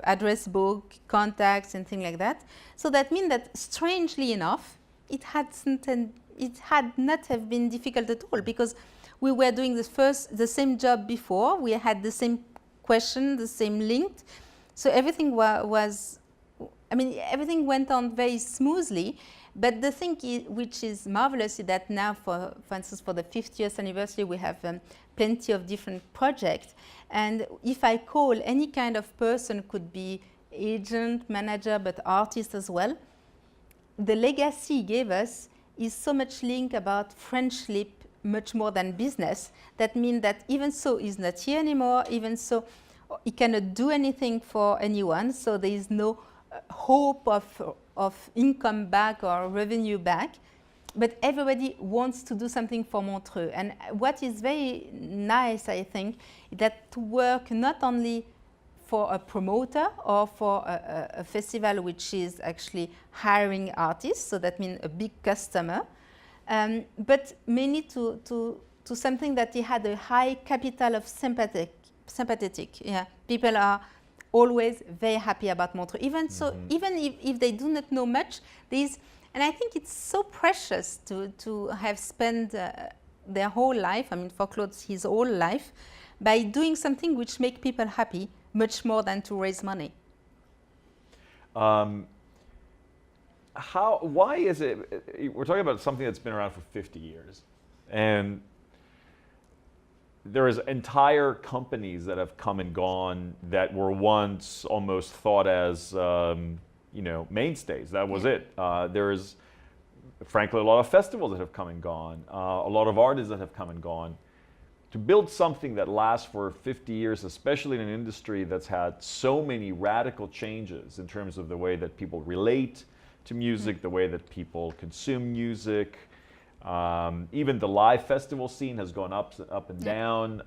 address book, contacts, and things like that. So that means that, strangely enough, it had not have been difficult at all, because we were doing the same job before. We had the same question, the same link. So everything everything went on very smoothly. But the thing which is marvelous is that now, for instance, for the 50th anniversary, we have plenty of different projects. And if I call any kind of person, could be agent, manager, but artist as well, the legacy he gave us is so much linked about friendship, much more than business. That means that even so he's not here anymore, even so he cannot do anything for anyone, so there is no hope of income back or revenue back, but everybody wants to do something for Montreux. And what is very nice, I think, is that to work not only for a promoter or for a festival which is actually hiring artists, so that means a big customer, but mainly to to something that it had a high capital of sympathetic. Yeah, people are always very happy about Montreux. Even so, even if they do not know much, and I think it's so precious to have spent their whole life, I mean for Claude, his whole life, by doing something which makes people happy, much more than to raise money. Why is it, we're talking about something that's been around for 50 years, and there is entire companies that have come and gone that were once almost thought as, mainstays. That was it. There's, frankly, a lot of festivals that have come and gone, a lot of artists that have come and gone. To build something that lasts for 50 years, especially in an industry that's had so many radical changes in terms of the way that people relate to music, the way that people consume music, even the live festival scene has gone up and down.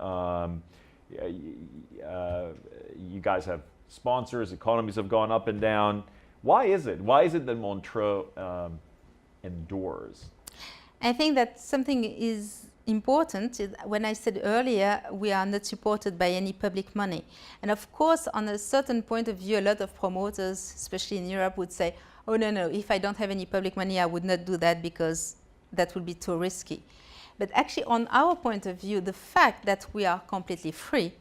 You guys have sponsors, economies have gone up and down. Why is it? Why is it that Montreux endures? I think that something is important. When I said earlier, we are not supported by any public money. And of course, on a certain point of view, a lot of promoters, especially in Europe, would say, oh, no, if I don't have any public money, I would not do that because that would be too risky. But actually, on our point of view, the fact that we are completely free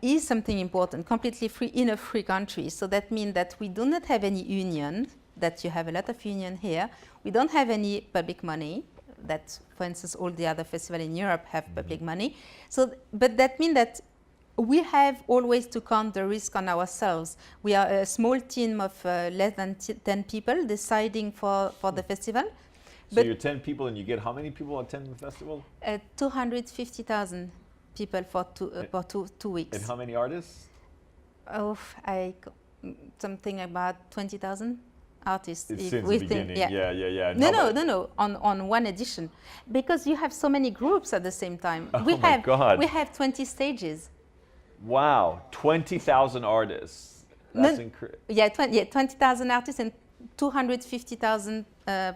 is something important, completely free in a free country. So that means that we do not have any union, that you have a lot of union here. We don't have any public money, that, for instance, all the other festivals in Europe have public money. So, but that means that we have always to count the risk on ourselves. We are a small team of less than 10 people deciding for the festival. So but you're 10 people and you get how many people attend the festival? 250,000 people for two weeks. And how many artists? Oh, something about 20,000 artists. Since the beginning, yeah. No, on one edition. Because you have so many groups at the same time. Oh we have 20 stages. Wow, 20,000 artists. That's incredible. Yeah, 20,000 artists and 250,000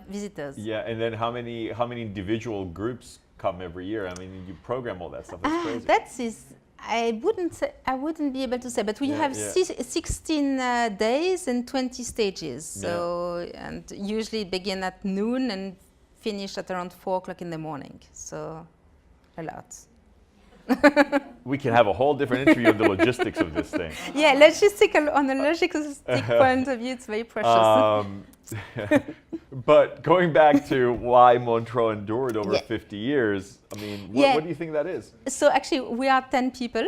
visitors. Yeah, and then how many individual groups come every year? I mean, you program all that stuff. That's crazy. I wouldn't be able to say, but we have 16 days and 20 stages. So and usually begin at noon and finish at around 4 o'clock in the morning. So a lot. We can have a whole different interview of the logistics of this thing. Yeah, on a logistic point of view, it's very precious. But going back to why Montreux endured over 50 years, I mean, what do you think that is? So actually, we are 10 people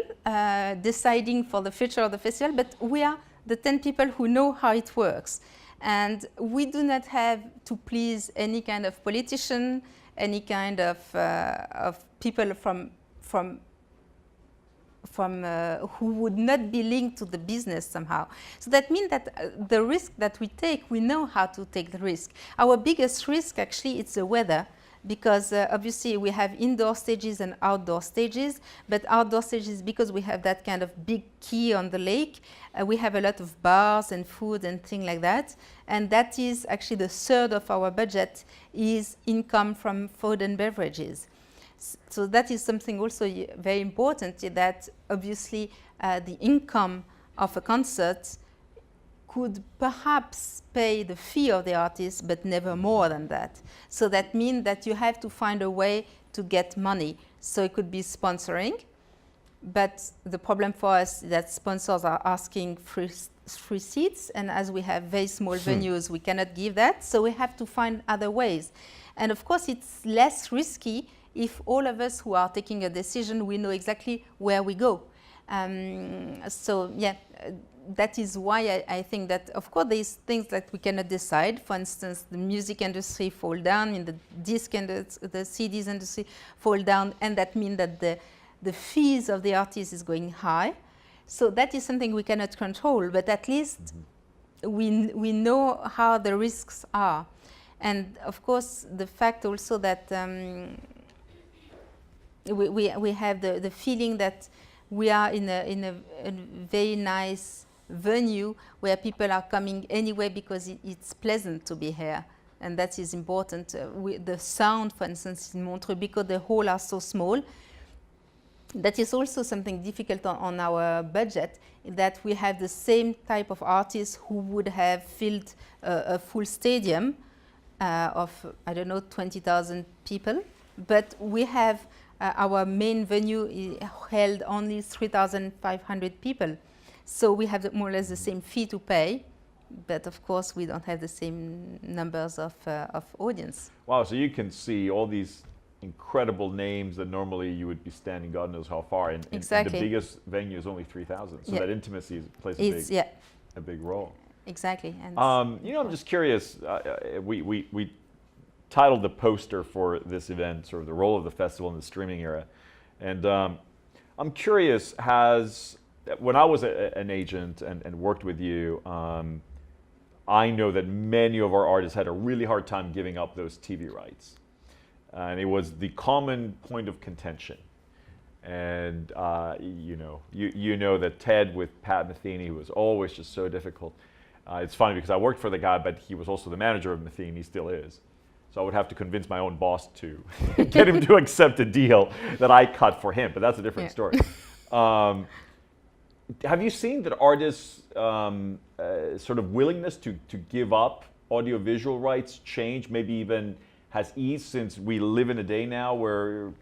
deciding for the future of the festival, but we are the 10 people who know how it works. And we do not have to please any kind of politician, any kind of people from who would not be linked to the business somehow. So that means that the risk that we take, we know how to take the risk. Our biggest risk actually it's the weather, because obviously we have indoor stages and outdoor stages, but outdoor stages, because we have that kind of big quay on the lake, we have a lot of bars and food and things like that, and that is actually the third of our budget is income from food and beverages. So that is something also very important, that obviously the income of a concert could perhaps pay the fee of the artist, but never more than that. So that means that you have to find a way to get money. So it could be sponsoring, but the problem for us is that sponsors are asking free seats, and as we have very small venues, we cannot give that. So we have to find other ways. And of course, it's less risky if all of us who are taking a decision, we know exactly where we go. That is why I think that, of course, there's things that we cannot decide. For instance, the music industry fall down, in the disc and the CDs industry fall down, and that means that the fees of the artist is going high. So that is something we cannot control, but at least we know how the risks are. And of course, the fact also that we have the feeling that we are in a very nice venue where people are coming anyway because it's pleasant to be here. and that is important. The sound, for instance, in Montreux, because the halls are so small, that is also something difficult on our budget, that we have the same type of artists who would have filled a full stadium of, I don't know, 20,000 people, but we have our main venue held only 3,500 people. So we have more or less the same fee to pay, but of course we don't have the same numbers of audience. Wow, so you can see all these incredible names that normally you would be standing God knows how far, and Exactly. the biggest venue is only 3,000, so Yeah. that intimacy plays a big role. Exactly. And I'm just curious, we titled the poster for this event sort of the role of the festival in the streaming era, and I'm curious, when I was an agent and worked with you, I know that many of our artists had a really hard time giving up those TV rights. And it was the common point of contention. And you know that Ted with Pat Metheny was always just so difficult. It's funny because I worked for the guy, but he was also the manager of Metheny, he still is. So I would have to convince my own boss to get him to accept a deal that I cut for him, but that's a different story. Have you seen that artists' sort of willingness to give up audiovisual rights change, maybe even has eased, since we live in a day now where,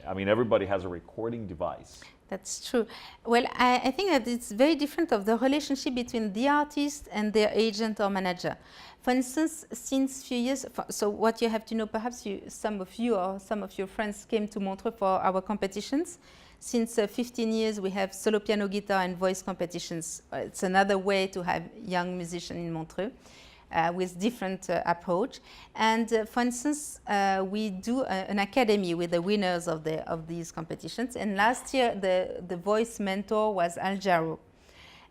I mean, everybody has a recording device? That's true. Well, I think that it's very different of the relationship between the artist and their agent or manager. For instance, since few years, so what you have to know, perhaps some of you or some of your friends came to Montreux for our competitions. Since 15 years, we have solo piano, guitar, and voice competitions. It's another way to have young musicians in Montreux. With different approach. And for instance, we do an academy with the winners of these competitions. And last year, the voice mentor was Al Jarreau.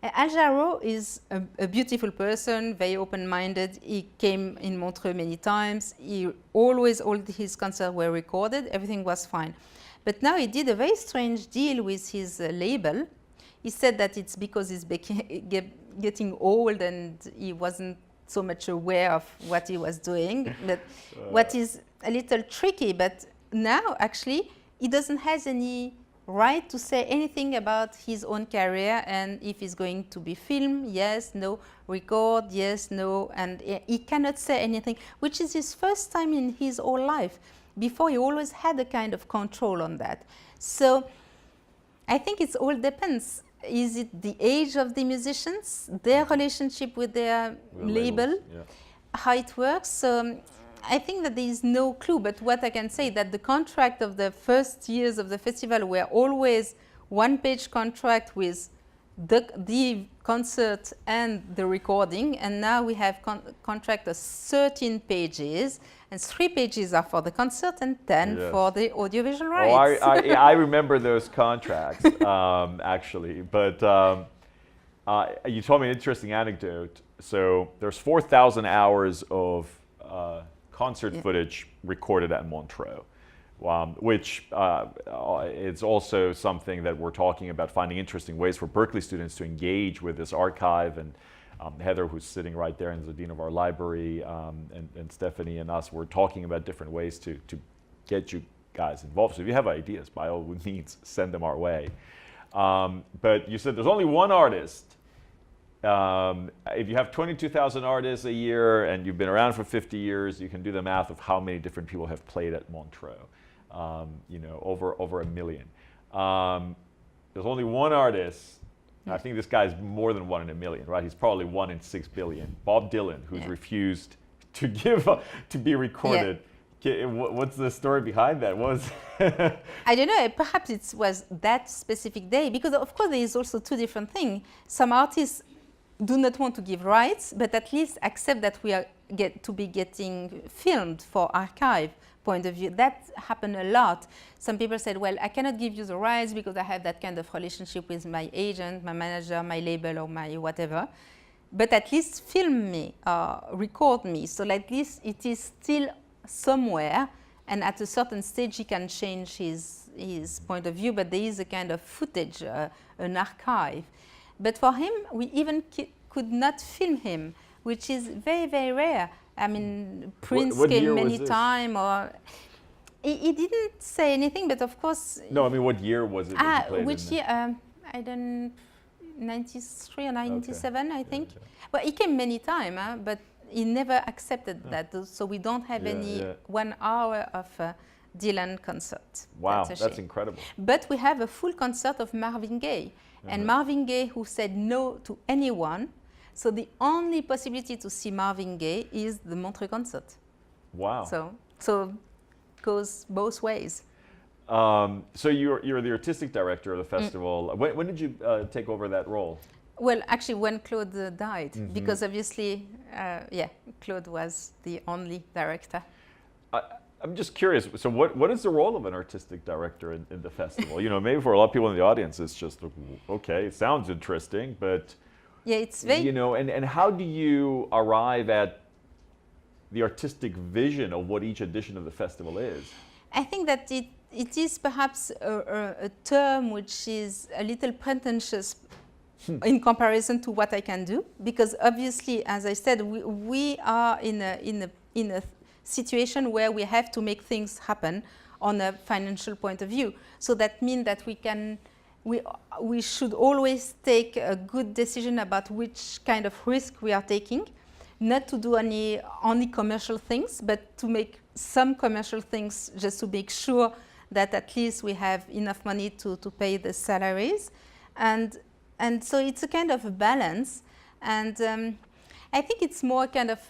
Al Jarreau is a beautiful person, very open-minded. He came in Montreux many times. All his concerts were recorded. Everything was fine. But now he did a very strange deal with his label. He said that it's because he's getting old and he wasn't so much aware of what he was doing, but what is a little tricky, but now actually he doesn't have any right to say anything about his own career, and if he's going to be filmed, yes, no, record, yes, no, and he cannot say anything, which is his first time in his whole life. Before, he always had a kind of control on that. So I think it all depends. Is it the age of the musicians, their relationship with their label, how it works? I think that there is no clue, but what I can say that the contract of the first years of the festival were always one-page contract with the concert and the recording, and now we have contract of 13 pages, and 3 pages are for the concert and 10 for the audiovisual rights. Oh, I remember those contracts, actually, but you told me an interesting anecdote. So there's 4,000 hours of concert footage recorded at Montreux. Which is also something that we're talking about, finding interesting ways for Berklee students to engage with this archive. And Heather, who's sitting right there, and is the dean of our library, and Stephanie and us, we're talking about different ways to get you guys involved. So if you have ideas, by all means, send them our way. But you said there's only one artist. If you have 22,000 artists a year and you've been around for 50 years, you can do the math of how many different people have played at Montreux. Over 1 million. There's only one artist. I think this guy's more than 1 in 1 million, right? He's probably 1 in 6 billion. Bob Dylan, who's refused to to be recorded. What's the story behind that? I don't know. Perhaps it was that specific day, because of course there is also two different things. Some artists do not want to give rights, but at least accept that we are getting filmed for archive point of view. That happened a lot. Some people said, well, I cannot give you the rights because I have that kind of relationship with my agent, my manager, my label, or my whatever. But at least film me, record me, so at least it is still somewhere, and at a certain stage he can change his point of view, but there is a kind of footage, an archive. But for him, we even could not film him, which is very, very rare. I mean, Prince what came year was many this? times, or he didn't say anything, but of course. No, I mean, what year was it that you played Which in? year? I don't. 93 or 97, I think. Yeah. Well, he came many times, but he never accepted that. So we don't have any 1 hour of Dylan concert. Wow, that's that's incredible. But we have a full concert of Marvin Gaye. And Marvin Gaye, who said no to anyone. So the only possibility to see Marvin Gaye is the Montreux concert. Wow. So goes both ways. So you're the artistic director of the festival. When did you take over that role? Well, actually, when Claude died, because obviously, Claude was the only director. I'm just curious. So what is the role of an artistic director in the festival? You know, maybe for a lot of people in the audience, it's just, okay, it sounds interesting, but yeah, it's very, you know, and how do you arrive at the artistic vision of what each edition of the festival is? I think that it is perhaps a term which is a little pretentious in comparison to what I can do, because obviously, as I said, we are in a situation where we have to make things happen on a financial point of view. So that means that we should always take a good decision about which kind of risk we are taking, not to do only commercial things, but to make some commercial things just to make sure that at least we have enough money to pay the salaries. And so it's a kind of a balance. And I think it's more kind of,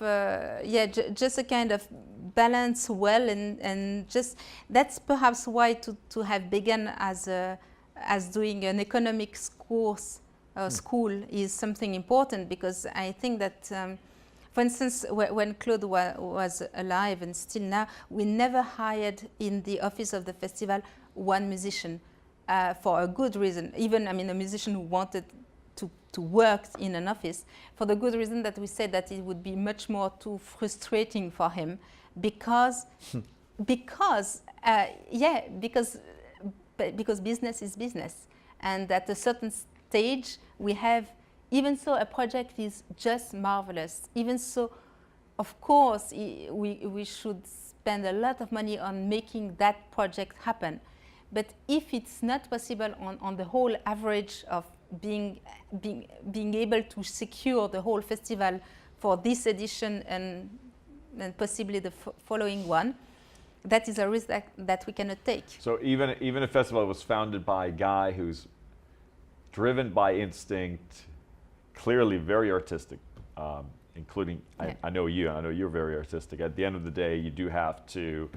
just a kind of balance well, and just, that's perhaps why to have begun as doing an economics course, school is something important, because I think that, for instance, when Claude was alive and still now, we never hired in the office of the festival one musician for a good reason. Even, I mean, a musician who wanted to work in an office, for the good reason that we said that it would be much more too frustrating for him, because business is business, and at a certain stage we have. Even so, a project is just marvelous. Even so, of course, we should spend a lot of money on making that project happen. But if it's not possible on the whole average of being able to secure the whole festival for this edition and possibly the following one, that is a risk that we cannot take. So even a festival that was founded by a guy who's driven by instinct, clearly very artistic, including, I know you're very artistic. At the end of the day, you do have to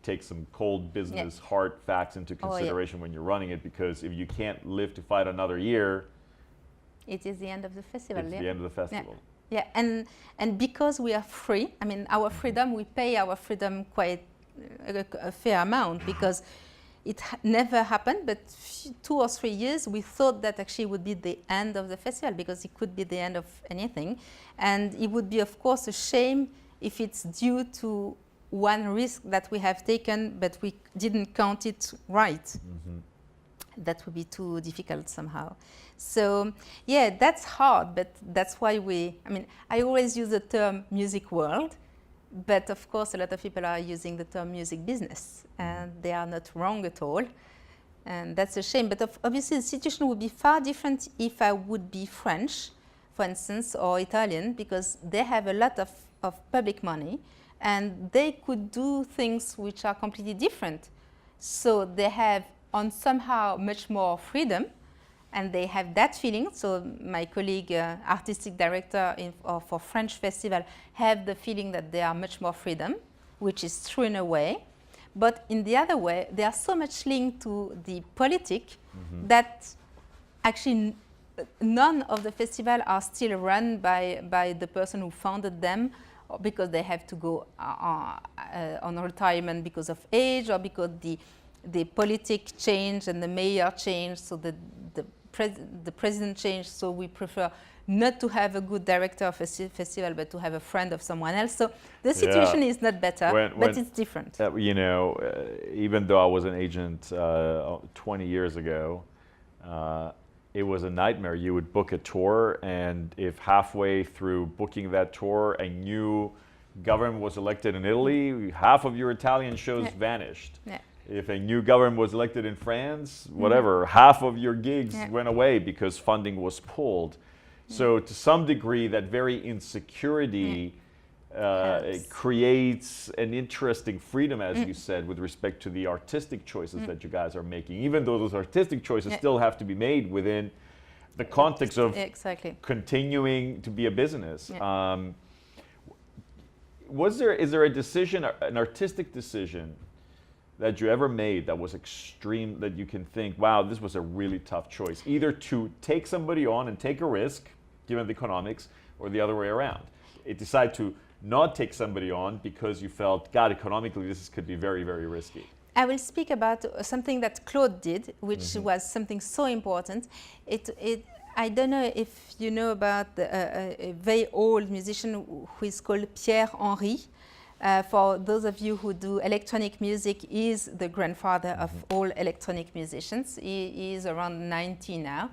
take some cold business, hard facts into consideration when you're running it, because if you can't live to fight another year, it is the end of the festival. It's the end of the festival. Yeah, and because we are free, I mean, our freedom, we pay our freedom quite a fair amount, because it never happened, but 2 or 3 years we thought that actually would be the end of the festival, because it could be the end of anything. And it would be, of course, a shame if it's due to one risk that we have taken, but we didn't count it right. That would be too difficult somehow. So, yeah, that's hard, but that's why I always use the term music world, but of course a lot of people are using the term music business, and they are not wrong at all. And that's a shame, but obviously the situation would be far different if I would be French, for instance, or Italian, because they have a lot of public money, and they could do things which are completely different. So they have on somehow much more freedom, and they have that feeling. So my colleague, artistic director for French festival, have the feeling that they are much more freedom, which is true in a way. But in the other way, they are so much linked to the politic that actually none of the festivals are still run by the person who founded them, or because they have to go on retirement because of age, or because the politic changed and the mayor changed, so the president changed, so we prefer not to have a good director of a festival, but to have a friend of someone else. So the situation is not better, but it's different. You know, even though I was an agent 20 years ago, it was a nightmare. You would book a tour, and if halfway through booking that tour and government was elected in Italy, half of your Italian shows vanished. Yeah. If a new government was elected in France, whatever, half of your gigs went away because funding was pulled. So to some degree, that very insecurity it creates an interesting freedom, as you said, with respect to the artistic choices that you guys are making, even though those artistic choices still have to be made within the context of continuing to be a business. Is there a decision, an artistic decision that you ever made that was extreme, that you can think, wow, this was a really tough choice, either to take somebody on and take a risk, given the economics, or the other way around? It decided to not take somebody on because you felt, God, economically, this could be very, very risky. I will speak about something that Claude did, which was something so important. I don't know if you know about a very old musician who is called Pierre Henry. For those of you who do electronic music, he is the grandfather of all electronic musicians. He is around 90 now.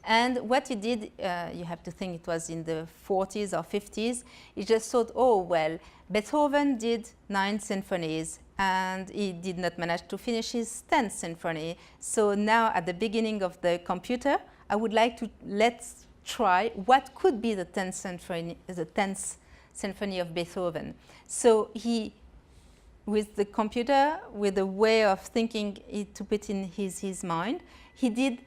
And what he did, you have to think it was in the 40s or 50s, he just thought, oh, well, Beethoven did 9 symphonies and he did not manage to finish his 10th symphony. So now at the beginning of the computer, I would like to let's try what could be the 10th symphony of Beethoven. So he, with the computer, with a way of thinking to put in his mind, he did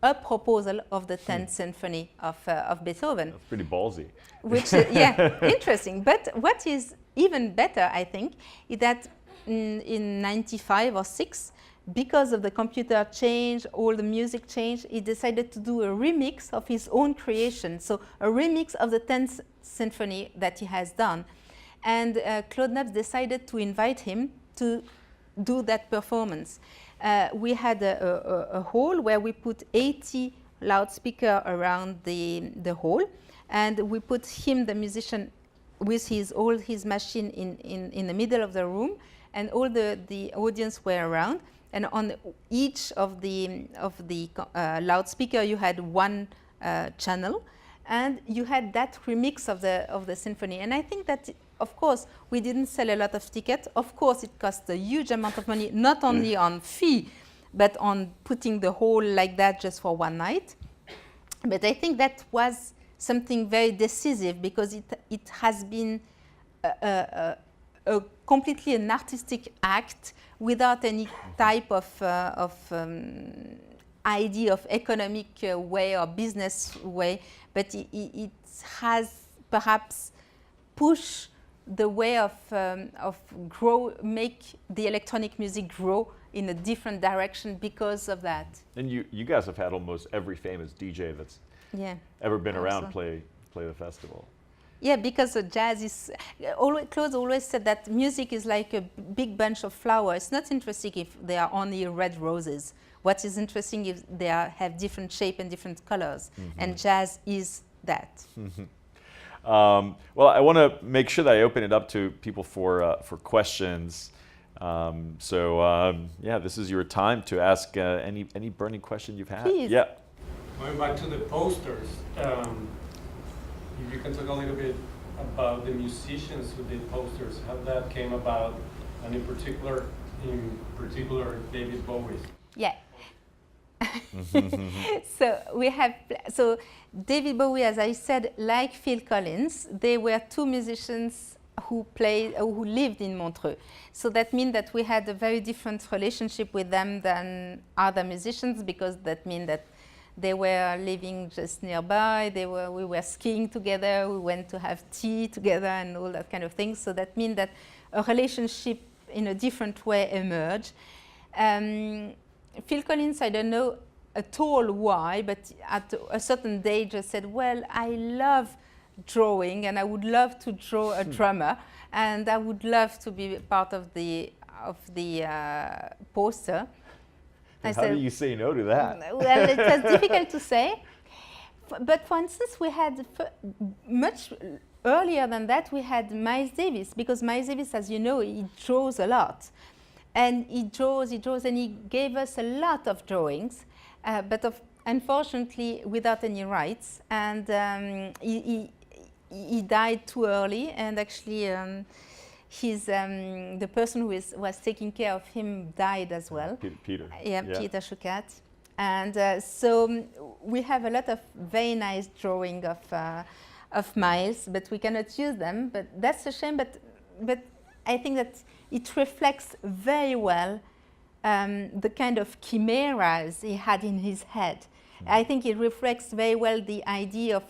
a proposal of the 10th symphony of Beethoven. That's pretty ballsy. Which, interesting. But what is even better, I think, is that in 95 or 6, because of the computer change, all the music change, he decided to do a remix of his own creation. So a remix of the 10th symphony that he has done. And Claude Nobs decided to invite him to do that performance. We had a hall where we put 80 loudspeakers around the hall, and we put him, the musician, with all his machine in the middle of the room, and all the audience were around. And on each of the loudspeaker, you had one channel, and you had that remix of the symphony. And I think that, of course, we didn't sell a lot of tickets. Of course, it cost a huge amount of money, not only on fee, but on putting the whole like that just for one night. But I think that was something very decisive, because it has been a completely an artistic act without any type of idea of economic way or business way, but it has perhaps pushed the way of make the electronic music grow in a different direction because of that. And you guys have had almost every famous DJ that's ever been around play the festival. Yeah, because jazz is, Claude always said that music is like a big bunch of flowers. It's not interesting if they are only red roses. What is interesting is they have different shape and different colors, and jazz is that. Well, I want to make sure that I open it up to people for questions. This is your time to ask any burning question you've had. Please. Yeah. Going back to the posters, if you can talk a little bit about the musicians who did posters, how that came about, and in particular David Bowie. Yeah. So David Bowie, as I said, like Phil Collins, they were two musicians who lived in Montreux. So that means that we had a very different relationship with them than other musicians, because that means that they were living just nearby. We were skiing together. We went to have tea together and all that kind of thing. So that means that a relationship in a different way emerged. Phil Collins, I don't know at all why, but at a certain day just said, well, I love drawing and I would love to draw a drummer, and I would love to be part of the poster. How do you say no to that? Well, it was difficult to say. But for instance, we had much earlier than that, we had Miles Davis, because Miles Davis, as you know, he draws a lot. And he draws, and he gave us a lot of drawings, unfortunately without any rights. And he died too early, and actually the person who was taking care of him died as well. Peter. Yeah, Peter Schukat. And so we have a lot of very nice drawing of Miles, but we cannot use them. But that's a shame. But I think that it reflects very well the kind of chimeras he had in his head. I think it reflects very well the idea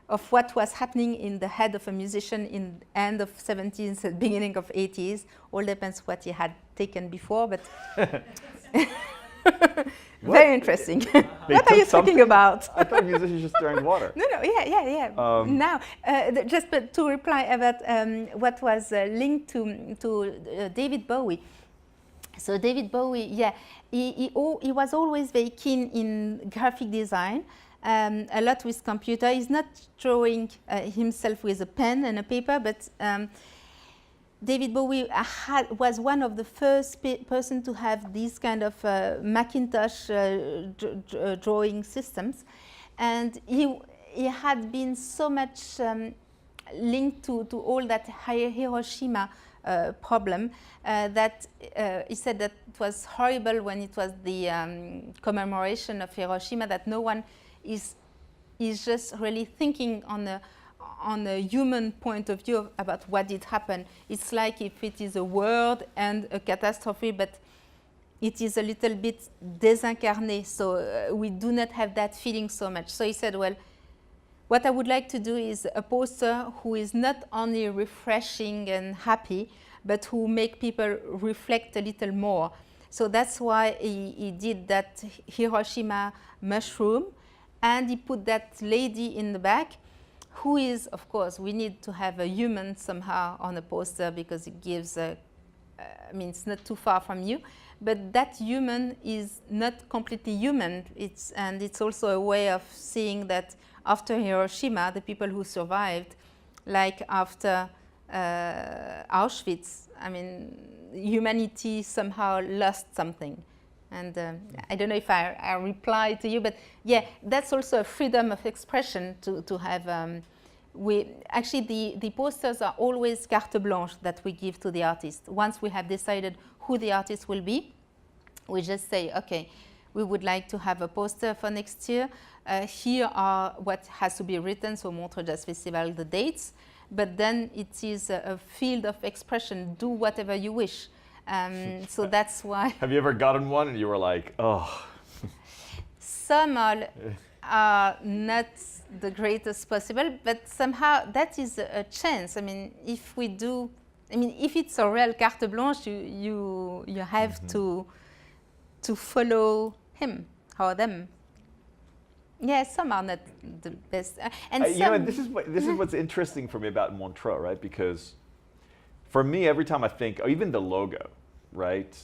of what was happening in the head of a musician in end of 70s, beginning of 80s. All depends what he had taken before, but very interesting. What are you talking about? I thought musicians just drank water. No, yeah. Now, just to reply about what was linked to David Bowie. So David Bowie, yeah, he was always very keen in graphic design, a lot with computer. He's not drawing himself with a pen and a paper, but David Bowie was one of the first person to have these kind of Macintosh drawing systems, and he had been so much linked to all that Hiroshima problem that he said that it was horrible when it was the commemoration of Hiroshima, that no one is just really thinking on a human point of view about what did happen. It's like if it is a word and a catastrophe, but it is a little bit désincarné, so we do not have that feeling so much. So he said, well, what I would like to do is a poster who is not only refreshing and happy, but who make people reflect a little more. So that's why he did that Hiroshima mushroom, and he put that lady in the back, who is, of course, we need to have a human somehow on a poster because it gives I mean, it's not too far from you, but that human is not completely human. And it's also a way of seeing that after Hiroshima, the people who survived, like after Auschwitz, I mean, humanity somehow lost something. And I don't know if I replied to you, but yeah, that's also a freedom of expression to have. Actually, the posters are always carte blanche that we give to the artist. Once we have decided who the artist will be, we just say, okay, we would like to have a poster for next year. Here are what has to be written, so Montreux Jazz Festival, the dates, but then it is a field of expression. Do whatever you wish. So that's why. Have you ever gotten one and you were like, oh? Some are not the greatest possible, but somehow that is a chance. I mean, if we do, I mean, if it's a real carte blanche, you have to follow him or them. Yeah, some are not the best, and some, you know, this is what's interesting for me about Montreux, right? Because for me, every time I think, or even the logo, right?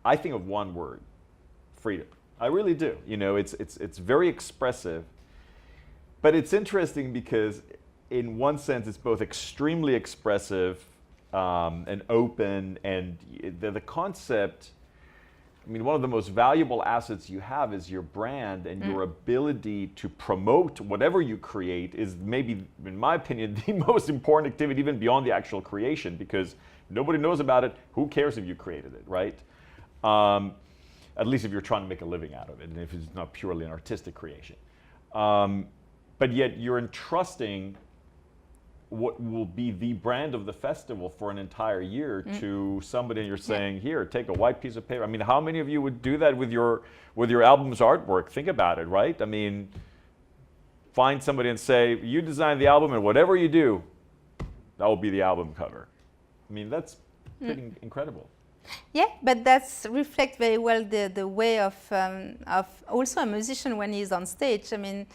I think of one word: freedom. I really do. You know, it's very expressive, but it's interesting because, in one sense, it's both extremely expressive and open, and the concept. I mean, one of the most valuable assets you have is your brand, and your ability to promote whatever you create is maybe, in my opinion, the most important activity, even beyond the actual creation, because nobody knows about it. Who cares if you created it, right? At least if you're trying to make a living out of it, and if it's not purely an artistic creation. But yet you're entrusting what will be the brand of the festival for an entire year to somebody, and you're saying, here, take a white piece of paper. I mean, how many of you would do that with your album's artwork? Think about it, right? I mean, find somebody and say, you designed the album, and whatever you do, that will be the album cover. I mean, that's pretty incredible. Yeah, but that's reflect very well the way of also a musician when he's on stage. I mean,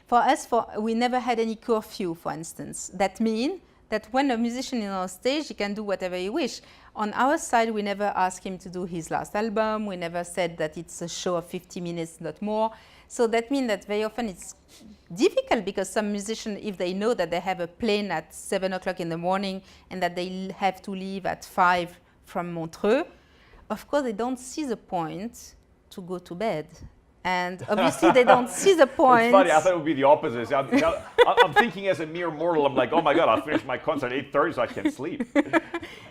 for us, we never had any curfew, for instance. That means that when a musician is on stage, he can do whatever he wish. On our side, we never asked him to do his last album. We never said that it's a show of 50 minutes, not more. So that means that very often it's difficult because some musicians, if they know that they have a plane at 7 o'clock in the morning and that they have to leave at 5 from Montreux, of course they don't see the point to go to bed. And obviously they don't see the point. It's funny, I thought it would be the opposite. I'm thinking as a mere mortal, I'm like, oh my God, I'll finish my concert at 8:30 so I can sleep.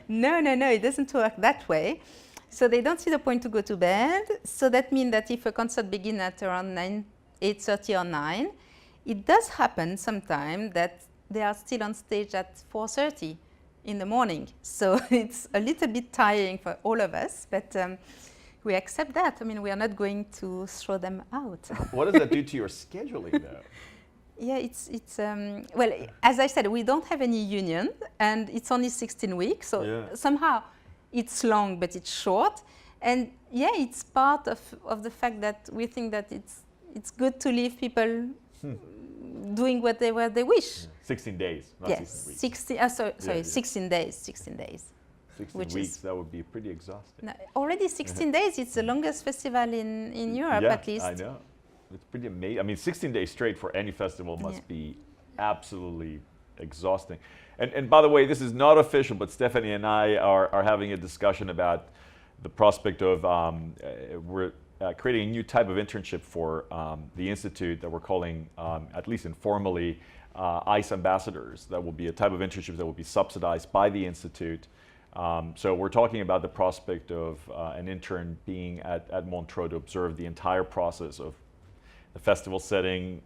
No, it doesn't work that way. So they don't see the point to go to bed. So that means that if a concert begins at around 8:30 or 9, it does happen sometimes that they are still on stage at 4:30 in the morning. So it's a little bit tiring for all of us, but we accept that. I mean, we are not going to throw them out. What does that do to your scheduling, though? Yeah, well, as I said, we don't have any union, and it's only 16 weeks, so somehow it's long, but it's short. And yeah, it's part of the fact that we think that it's good to leave people doing what they wish. 16 days, not yes, 16 weeks. 16 days. 16 weeks, that would be pretty exhausting. No, already 16 days, it's the longest festival in Europe, at least. I know. It's pretty amazing. I mean, 16 days straight for any festival must be absolutely exhausting. And by the way, this is not official, but Stephanie and I are having a discussion about the prospect of we're creating a new type of internship for the Institute that we're calling, at least informally, ICE ambassadors. That will be a type of internship that will be subsidized by the Institute. So we're talking about the prospect of an intern being at Montreux to observe the entire process of the festival setting,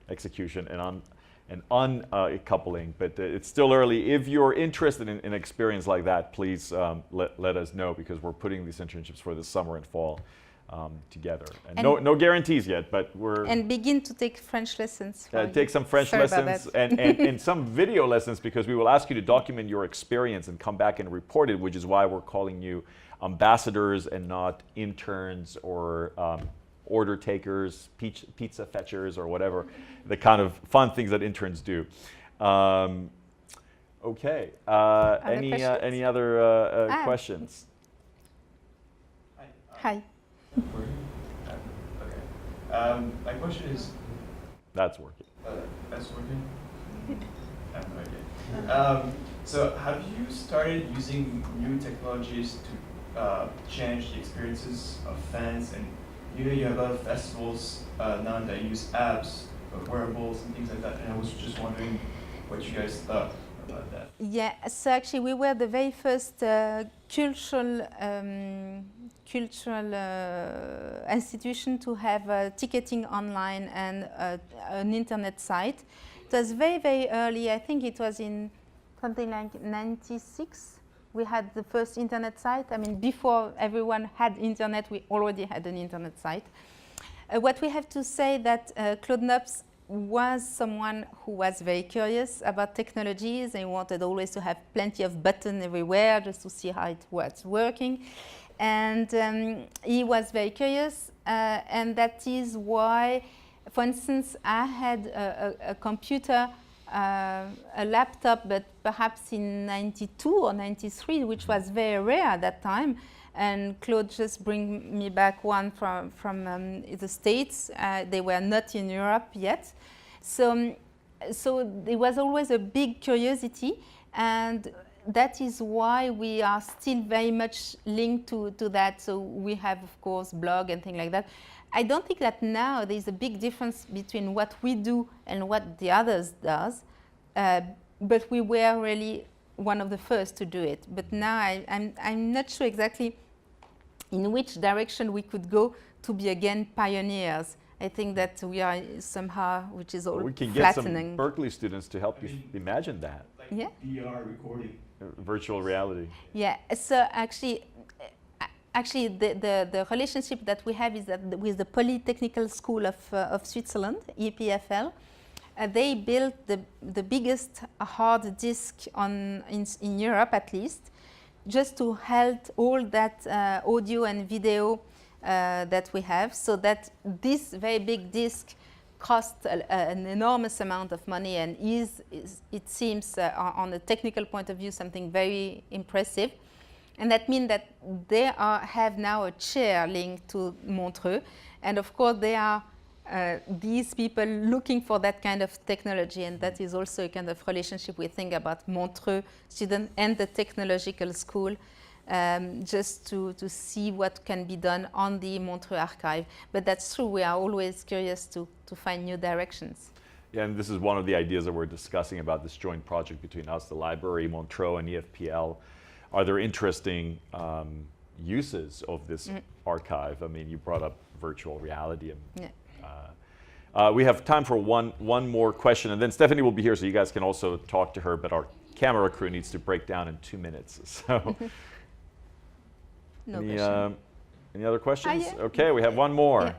execution, and uncoupling. But it's still early. If you're interested in an experience like that, please let us know, because we're putting these internships for the summer and fall together. And no guarantees yet, but we're... And begin to take French lessons. Take some French lessons and some video lessons, because we will ask you to document your experience and come back and report it, which is why we're calling you ambassadors and not interns or order takers, pizza fetchers, or whatever, the kind of fun things that interns do. Okay, any other questions? Hi. Okay. My question is... That's working. That's working? Okay. So have you started using new technologies to change the experiences of fans? And you have a lot of festivals now that use apps, wearables and things like that. And I was just wondering what you guys thought about that. Yeah, so actually we were the very first cultural institution to have ticketing online and an internet site. It was very, very early. I think it was in something like 96. We had the first internet site. I mean, before everyone had internet, we already had an internet site. What we have to say that Claude Nobs was someone who was very curious about technologies and wanted always to have plenty of buttons everywhere just to see how it was working. And he was very curious, and that is why, for instance, I had a computer, a laptop, but perhaps in 92 or 93, which was very rare at that time. And Claude just bring me back one from the States. They were not in Europe yet. So there was always a big curiosity, and that is why we are still very much linked to that. So we have, of course, blog and things like that. I don't think that now there's a big difference between what we do and what the others does, but we were really one of the first to do it. But now I'm not sure exactly in which direction we could go to be again pioneers. I think that we are somehow, which is all flattening. We can get some Berkeley students to help you imagine that. Like VR recording. Virtual reality. Yeah, so actually the relationship that we have is that with the Polytechnical School of Switzerland, EPFL, they built the biggest hard disk in Europe, at least, just to hold all that audio and video that we have, so that this very big disk cost an enormous amount of money and it seems, on a technical point of view, something very impressive. And that means that they have now a chair linked to Montreux. And of course, they are these people looking for that kind of technology. And that is also a kind of relationship we think about Montreux students and the technological school. just to see what can be done on the Montreux archive. But that's true, we are always curious to find new directions. Yeah, and this is one of the ideas that we're discussing about this joint project between us, the library, Montreux, and EFPL. Are there interesting uses of this archive? I mean, you brought up virtual reality. And, Yeah. we have time for one more question, and then Stephanie will be here, so you guys can also talk to her, but our camera crew needs to break down in 2 minutes. So, No question. any other questions? Yeah. Okay, we have one more. Yeah.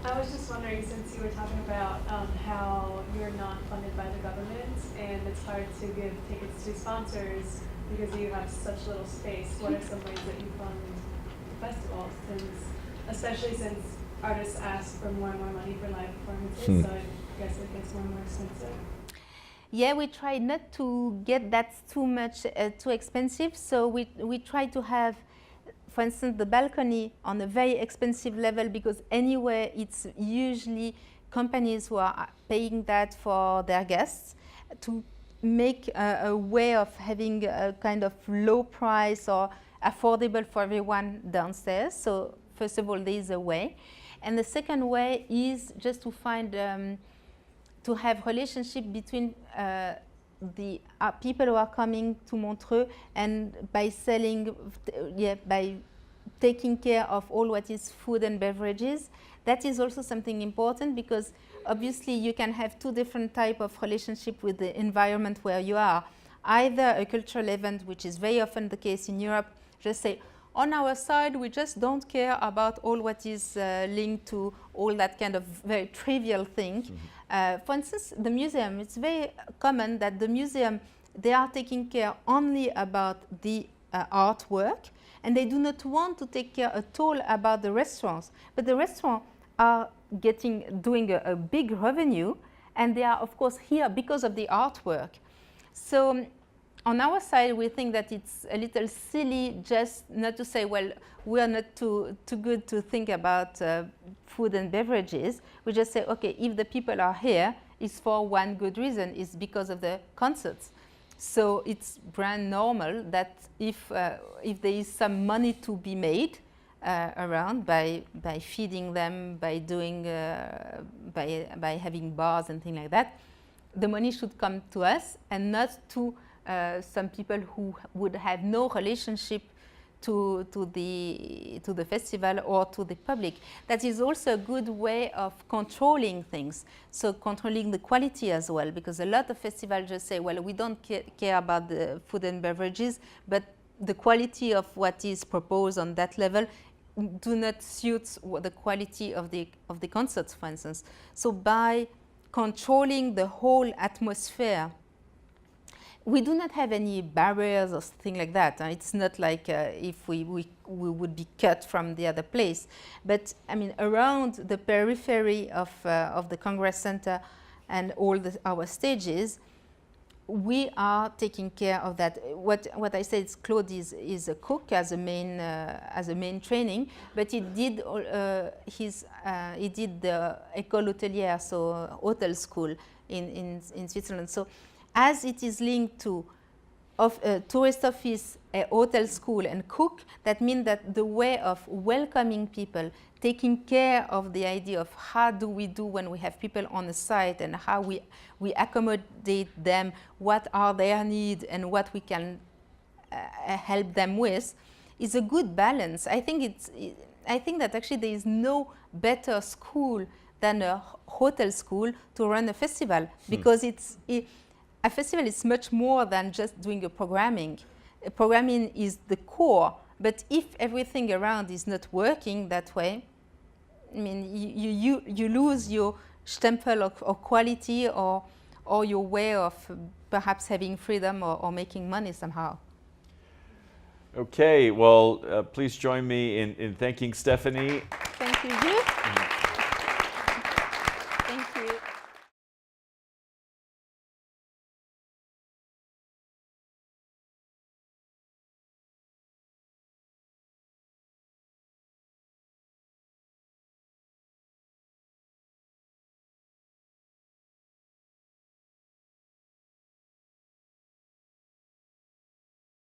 I was just wondering, since you were talking about how you're not funded by the government and it's hard to give tickets to sponsors because you have such little space, what are some ways that you fund the festival? Especially since artists ask for more and more money for live performances, so I guess it gets more and more expensive. Yeah, we try not to get that too much too expensive. So we try to have, for instance, the balcony on a very expensive level, because anyway, it's usually companies who are paying that for their guests, to make a way of having a kind of low price or affordable for everyone downstairs. So first of all, there is a way. And the second way is just to find to have relationship between the people who are coming to Montreux, and by selling, by taking care of all what is food and beverages. That is also something important, because obviously you can have two different type of relationship with the environment where you are. Either a cultural event, which is very often the case in Europe, just say, on our side, we just don't care about all what is linked to all that kind of very trivial thing. For instance, the museum, it's very common that the museum, they are taking care only about the artwork, and they do not want to take care at all about the restaurants. But the restaurants are doing a big revenue, and they are, of course, here because of the artwork. So on our side, we think that it's a little silly just not to say, well, we are not too good to think about food and beverages. We just say, okay, if the people are here, it's for one good reason, it's because of the concerts. So it's brand normal that if there is some money to be made around by feeding them, by doing, by having bars and things like that, the money should come to us and not to some people who would have no relationship to the festival or to the public. That is also a good way of controlling things. So controlling the quality as well, because a lot of festivals just say, well, we don't care about the food and beverages, but the quality of what is proposed on that level do not suit the quality of the concerts, for instance. So by controlling the whole atmosphere, we do not have any barriers or things like that. It's not like if we would be cut from the other place. But I mean, around the periphery of the Congress Center and all our stages, we are taking care of that. What I said is Claude is a cook as a main training, but he did the École Hôtelière, so hotel school in Switzerland. So as it is linked to tourist office, a hotel school, and cook, that means that the way of welcoming people, taking care of the idea of how do we do when we have people on the site, and how we accommodate them, what are their needs, and what we can help them with, is a good balance. I think that actually there is no better school than a hotel school to run a festival, because a festival is much more than just doing a programming. Programming is the core, but if everything around is not working that way, I mean, you lose your stempel of quality or your way of perhaps having freedom or making money somehow. Okay, well, please join me in thanking Stephanie. Thank you.